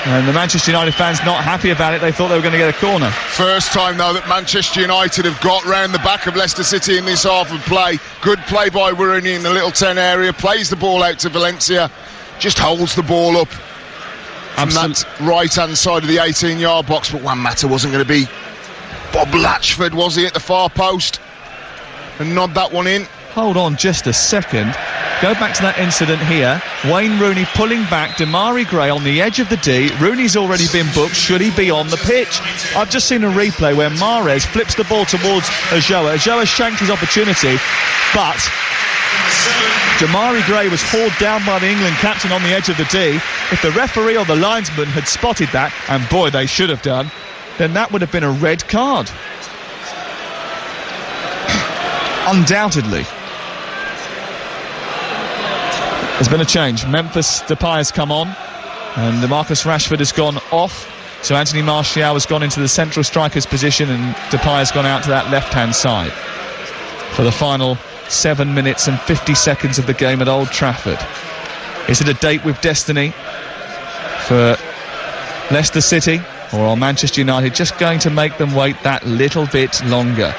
And the Manchester United fans not happy about it. They thought they were going to get a corner. First time, though, that Manchester United have got round the back of Leicester City in this half of play. Good play by Rooney in the little 10 area. Plays the ball out to Valencia. Just holds the ball up on that right-hand side of the 18-yard box. But Juan Mata wasn't going to be Bob Latchford, was he, at the far post? And nod that one in. Hold on just a second. Go back to that incident here. Wayne Rooney pulling back. Damari Gray on the edge of the D. Rooney's already been booked. Should he be on the pitch? I've just seen a replay where Mahrez flips the ball towards Ojoa. Ojoa shanked his opportunity, but Damari Gray was hauled down by the England captain on the edge of the D. If the referee or the linesman had spotted that, and boy, they should have done, then that would have been a red card. Undoubtedly. There's been a change. Memphis Depay has come on, and Marcus Rashford has gone off. So Anthony Martial has gone into the central striker's position, and Depay has gone out to that left-hand side for the final 7 minutes and 50 seconds of the game at Old Trafford. Is it a date with destiny for Leicester City, or are Manchester United just going to make them wait that little bit longer?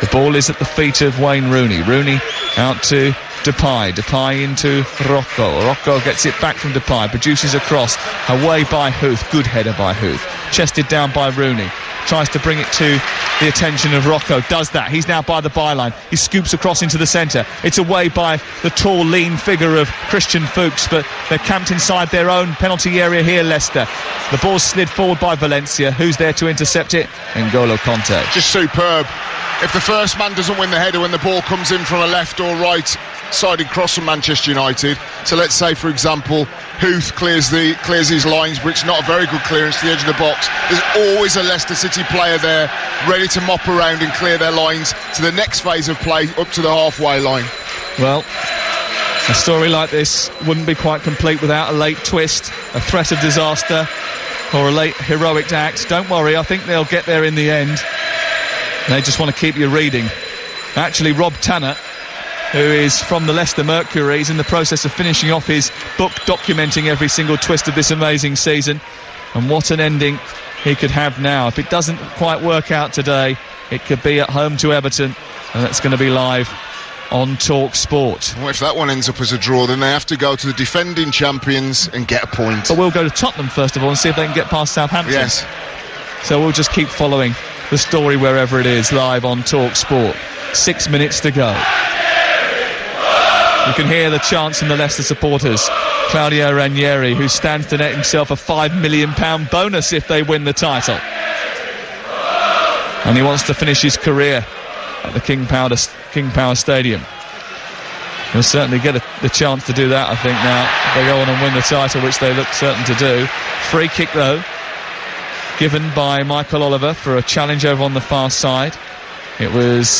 The ball is at the feet of Wayne Rooney. Rooney out to Depay. Depay into Rocco. Rocco gets it back from Depay. Produces a cross. Away by Huth. Good header by Huth. Chested down by Rooney. Tries to bring it to the attention of Rocco. Does that. He's now by the byline. He scoops across into the centre. It's away by the tall, lean figure of Christian Fuchs, but they're camped inside their own penalty area here, Leicester. The ball's slid forward by Valencia. Who's there to intercept it? N'Golo Kanté. Just superb. if the first man doesn't win the header when the ball comes in from a left or right sided cross from Manchester United, so let's say for example Huth clears his lines, but it's not a very good clearance to the edge of the box, there's always a Leicester City player there ready to mop around and clear their lines to the next phase of play up to the halfway line. Well, a story like this wouldn't be quite complete without a late twist, a threat of disaster, or a late heroic act. Don't worry, I think they'll get there in the end. They just want to keep you reading. Actually, Rob Tanner, who is from the Leicester Mercury, is in the process of finishing off his book documenting every single twist of this amazing season. And what an ending he could have now. If it doesn't quite work out today, it could be at home to Everton, and that's going to be live on TalkSport. Well, if that one ends up as a draw, then they have to go to the defending champions and get a point. But we'll go to Tottenham first of all and see if they can get past Southampton. Yes. So we'll just keep following the story wherever it is, live on TalkSport. 6 minutes to go. You can hear the chants from the Leicester supporters. Claudio Ranieri, who stands to net himself a £5 million bonus if they win the title. And he wants to finish his career at the King Power Stadium. He'll certainly get the chance to do that, I think, now. If they go on and win the title, which they look certain to do. Free kick, though, given by Michael Oliver for a challenge over on the far side. It was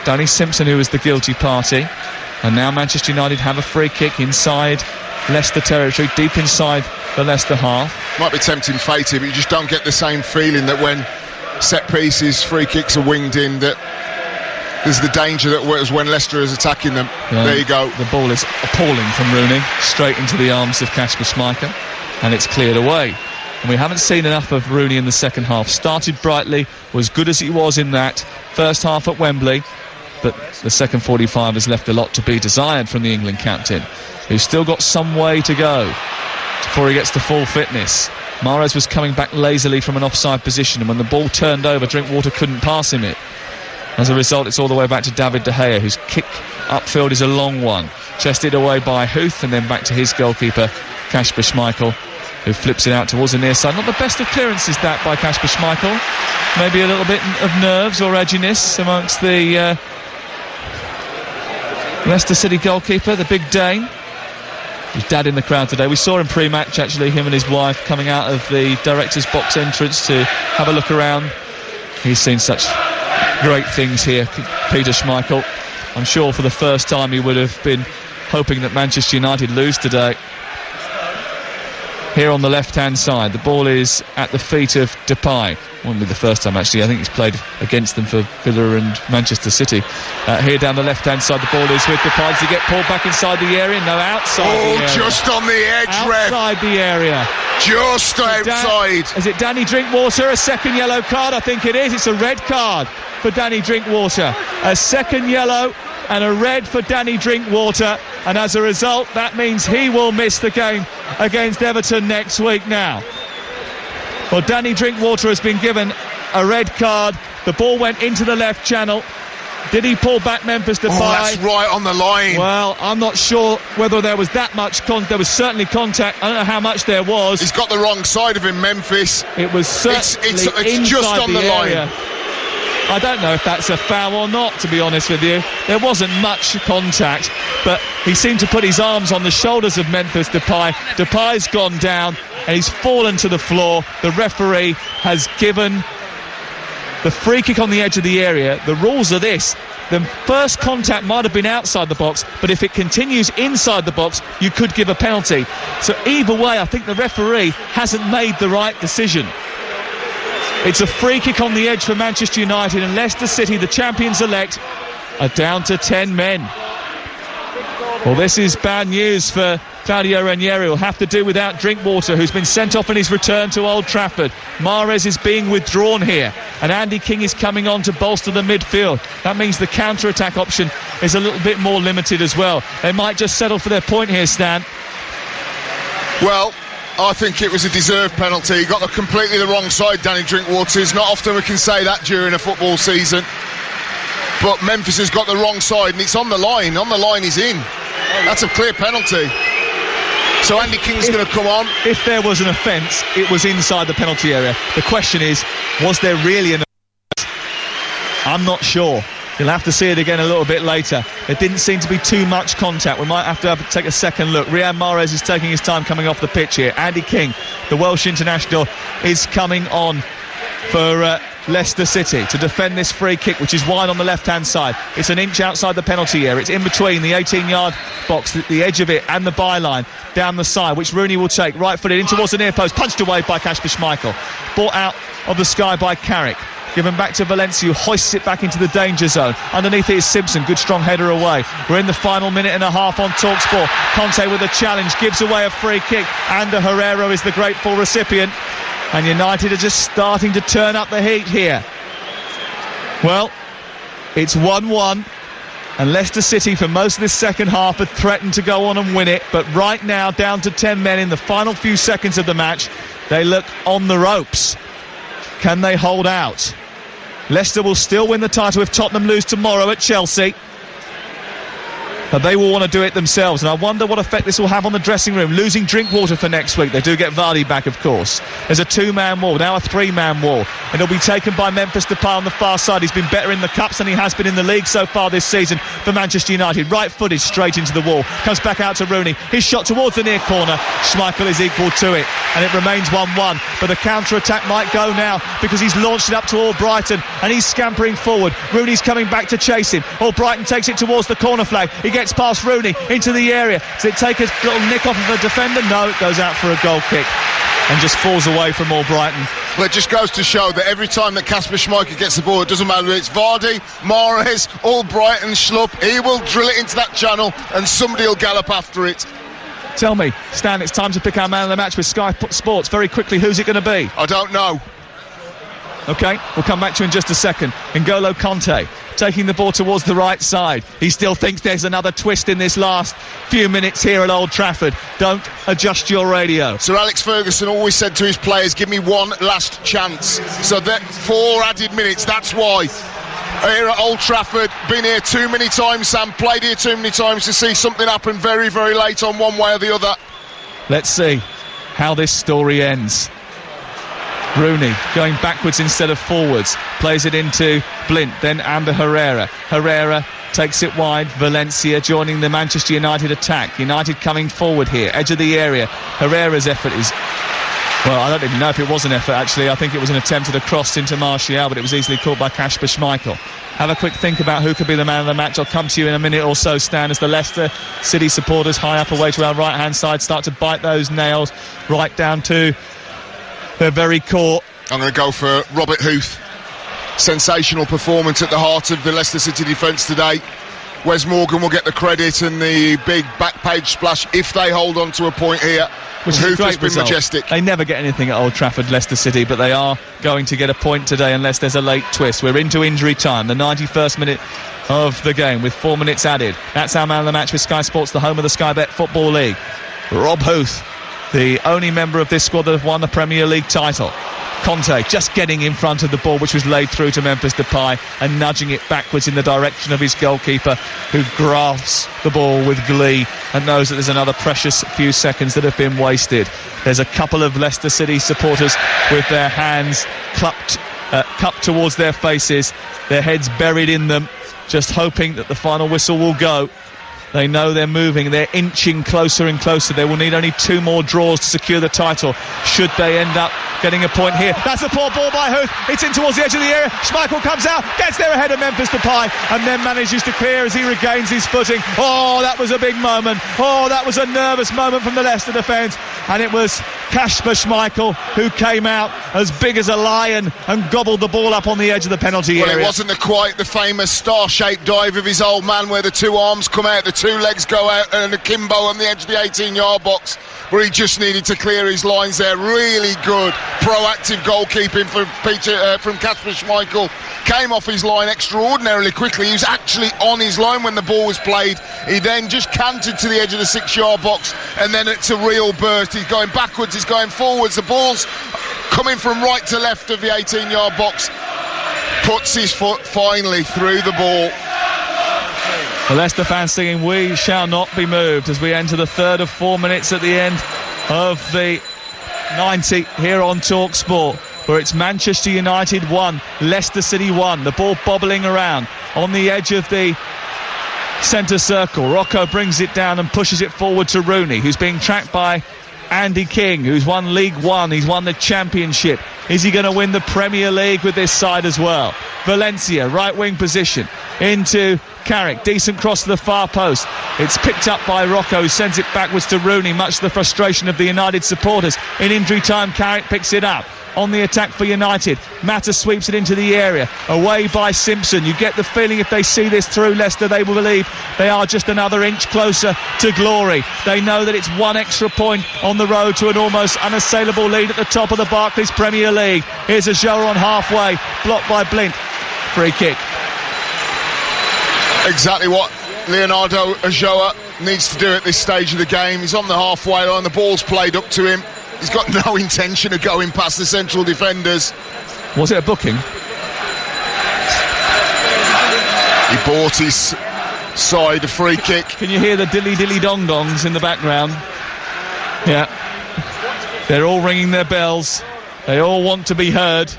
Danny Simpson who was the guilty party. And now Manchester United have a free kick inside Leicester territory, deep inside the Leicester half. Might be tempting fate here, but you just don't get the same feeling that when set pieces, free kicks are winged in, that there's the danger that was when Leicester is attacking them. Yeah, there you go. The ball is appalling from Rooney, straight into the arms of Kasper Schmeichel, and it's cleared away. And we haven't seen enough of Rooney in the second half. Started brightly, was good as he was in that first half at Wembley, but the second 45 has left a lot to be desired from the England captain, who's still got some way to go before he gets to full fitness. Mahrez was coming back lazily from an offside position, and when the ball turned over, Drinkwater couldn't pass him it. As a result, it's all the way back to David De Gea, whose kick upfield is a long one. Chested away by Huth, and then back to his goalkeeper, Kasper Schmeichel, who flips it out towards the near side. Not the best of clearances, that, by Kasper Schmeichel. Maybe a little bit of nerves or edginess amongst the Leicester City goalkeeper, the Big Dane. His dad in the crowd today. We saw him pre-match, actually, him and his wife coming out of the director's box entrance to have a look around. He's seen such great things here, Peter Schmeichel. I'm sure for the first time he would have been hoping that Manchester United lose today. Here on the left-hand side, the ball is at the feet of Depay. Won't be the first time, actually. I think he's played against them for Villa and Manchester City. Here down the left-hand side, the ball is with Depay. Does he get pulled back inside the area? No, outside the area. Oh, just on the edge, outside the area. Just outside. Is it Danny Drinkwater? A second yellow card? I think it is. It's a red card for Danny Drinkwater. A second yellow and a red for Danny Drinkwater, and as a result that means he will miss the game against Everton next week now. Well, Danny Drinkwater has been given a red card. The ball went into the left channel. Did he pull back Memphis Depay? Oh, that's right on the line. Well, I'm not sure whether there was that much there was certainly contact. I don't know how much there was. He's got the wrong side of him, Memphis. It was certainly it's just on the line. I don't know if that's a foul or not, to be honest with you. There wasn't much contact, but he seemed to put his arms on the shoulders of Memphis Depay. Depay's gone down and he's fallen to the floor. The referee has given the free kick on the edge of the area. The rules are this: the first contact might have been outside the box, but if it continues inside the box, you could give a penalty. So either way, I think the referee hasn't made the right decision. It's a free kick on the edge for Manchester United, and Leicester City, the champions-elect, are down to 10 men. Well, this is bad news for Claudio Ranieri. He'll have to do without Drinkwater, who's been sent off in his return to Old Trafford. Mahrez is being withdrawn here, and Andy King is coming on to bolster the midfield. That means the counter-attack option is a little bit more limited as well. They might just settle for their point here, Stan. Well, I think it was a deserved penalty. He got completely the wrong side, Danny Drinkwater. It's not often we can say that during a football season. But Memphis has got the wrong side, and it's on the line. On the line, he's in. That's a clear penalty. So Andy King's going to come on. If there was an offence, it was inside the penalty area. The question is, was there really an offence? I'm not sure. You'll have to see it again a little bit later. There didn't seem to be too much contact. We might have to take a second look. Riyad Mahrez is taking his time coming off the pitch here. Andy King, the Welsh international, is coming on for Leicester City to defend this free kick, which is wide on the left-hand side. It's an inch outside the penalty area. It's in between the 18-yard box, the edge of it, and the byline down the side, which Rooney will take right-footed in towards the near post, punched away by Kasper Schmeichel. Brought out of the sky by Carrick. Given back to Valencia, who hoists it back into the danger zone. Underneath it is Simpson. Good strong header away. We're in the final minute and a half on TalkSport. Conte with a challenge, gives away a free kick. Ander Herrera is the grateful recipient. And United are just starting to turn up the heat here. Well, it's 1-1. And Leicester City, for most of this second half, had threatened to go on and win it. But right now, down to 10 men in the final few seconds of the match, they look on the ropes. Can they hold out? Leicester will still win the title if Tottenham lose tomorrow at Chelsea. But they will want to do it themselves, and I wonder what effect this will have on the dressing room. Losing Drinkwater for next week. They do get Vardy back, of course. There's a 2-man wall, now a 3-man wall, and it'll be taken by Memphis Depay on the far side. He's been better in the Cups than he has been in the league so far this season for Manchester United. Right footed straight into the wall, comes back out to Rooney. His shot towards the near corner. Schmeichel is equal to it, and it remains 1-1. But the counter-attack might go now, because he's launched it up to Albrighton, and he's scampering forward. Rooney's coming back to chase him. Albrighton takes it towards the corner flag. He gets past Rooney into the area. Does it take a little nick off of a defender? No, it goes out for a goal kick and just falls away from Albrighton. Well, it just goes to show that every time that Kasper Schmeichel gets the ball, it doesn't matter whether it's Vardy, Mahrez, Albrighton, Schlupp, he will drill it into that channel and somebody will gallop after it. Tell me, Stan, it's time to pick our man of the match with Sky Sports. Very quickly, who's it going to be? I don't know. OK, we'll come back to you in just a second. N'Golo Kanté taking the ball towards the right side. He still thinks there's another twist in this last few minutes here at Old Trafford. Don't adjust your radio. Sir Alex Ferguson always said to his players, give me one last chance. So that 4 added minutes, that's why. Here at Old Trafford, been here too many times, Sam, played here too many times to see something happen very, very late on one way or the other. Let's see how this story ends. Rooney going backwards instead of forwards, plays it into Blint, then Ander Herrera. Herrera takes it wide. Valencia joining the Manchester United attack. United coming forward here, edge of the area. Herrera's effort is, well, I don't even know if it was an effort actually. I think it was an attempt at a cross into Martial, but it was easily caught by Kasper Schmeichel. Have a quick think about who could be the man of the match. I'll come to you in a minute or so, Stan, as the Leicester City supporters high up away to our right hand side start to bite those nails right down to their very core. I'm going to go for Robert Huth. Sensational performance at the heart of the Leicester City defence today. Wes Morgan will get the credit and the big back page splash if they hold on to a point here. Which Huth has been result. Majestic. They never get anything at Old Trafford, Leicester City, but they are going to get a point today unless there's a late twist. We're into injury time, the 91st minute of the game with 4 minutes added. That's our man of the match with Sky Sports, the home of the Sky Bet Football League. Rob Huth, the only member of this squad that have won the Premier League title. Conte just getting in front of the ball, which was laid through to Memphis Depay, and nudging it backwards in the direction of his goalkeeper, who grasps the ball with glee and knows that there's another precious few seconds that have been wasted. There's a couple of Leicester City supporters with their hands cupped towards their faces, their heads buried in them, just hoping that the final whistle will go. They know they're moving, they're inching closer and closer. They will need only 2 more draws to secure the title should they end up getting a point here. That's a poor ball by Huth. It's in towards the edge of the area. Schmeichel comes out, gets there ahead of Memphis Depay, and then manages to clear as he regains his footing. Oh, that was a big moment. Oh, that was a nervous moment from the Leicester defence. And it was Kasper Schmeichel who came out as big as a lion and gobbled the ball up on the edge of the penalty area. Well, it wasn't quite the famous star-shaped dive of his old man where the 2 arms come out, the 2 legs go out, and a Kimbo on the edge of the 18-yard box, where he just needed to clear his lines there. Really good proactive goalkeeping from Kasper Schmeichel. Came off his line extraordinarily quickly. He was actually on his line when the ball was played. He then just cantered to the edge of the 6-yard box, and then it's a real burst. He's going backwards, he's going forwards. The ball's coming from right to left of the 18-yard box. Puts his foot finally through the ball. The Leicester fans singing "We Shall Not Be Moved" as we enter the third of 4 minutes at the end of the 90 here on TalkSport. where it's Manchester United 1, Leicester City 1. The ball bobbling around on the edge of the centre circle. Rocco brings it down and pushes it forward to Rooney, who's being tracked by Andy King, who's won League One. He's won the Championship. Is he going to win the Premier League with this side as well? Valencia, right wing position, into Carrick. Decent cross to the far post. It's picked up by Rocco, who sends it backwards to Rooney, much to the frustration of the United supporters. In injury time, Carrick picks it up. On the attack for United, Mata sweeps it into the area, away by Simpson. You get the feeling if they see this through, Leicester, they will believe they are just another inch closer to glory. They know that it's one extra point on the road to an almost unassailable lead at the top of the Barclays Premier League. Here's Ajoa on halfway, blocked by Blint. Free kick. Exactly what Leonardo Ajoa needs to do at this stage of the game. He's on the halfway line, the ball's played up to him. He's got no intention of going past the central defenders. Was it a booking? He bought his side a free kick. Can you hear the dilly dong dongs in the background? Yeah. They're all ringing their bells. They all want to be heard.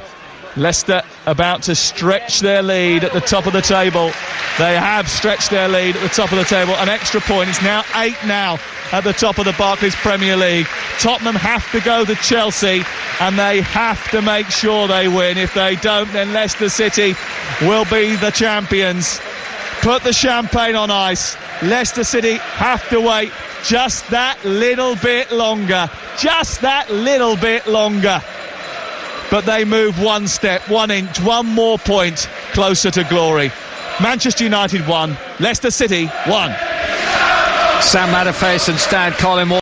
Leicester about to stretch their lead at the top of the table. They have stretched their lead at the top of the table. An extra point. It's now 8 now at the top of the Barclays Premier League. Tottenham have to go to Chelsea and they have to make sure they win. If they don't, then Leicester City will be the champions. Put the champagne on ice. Leicester City have to wait just that little bit longer. Just that little bit longer. But they move one step, 1 inch, one more point closer to glory. Manchester United 1, Leicester City 1. Sam Matterface and Stan Collymore.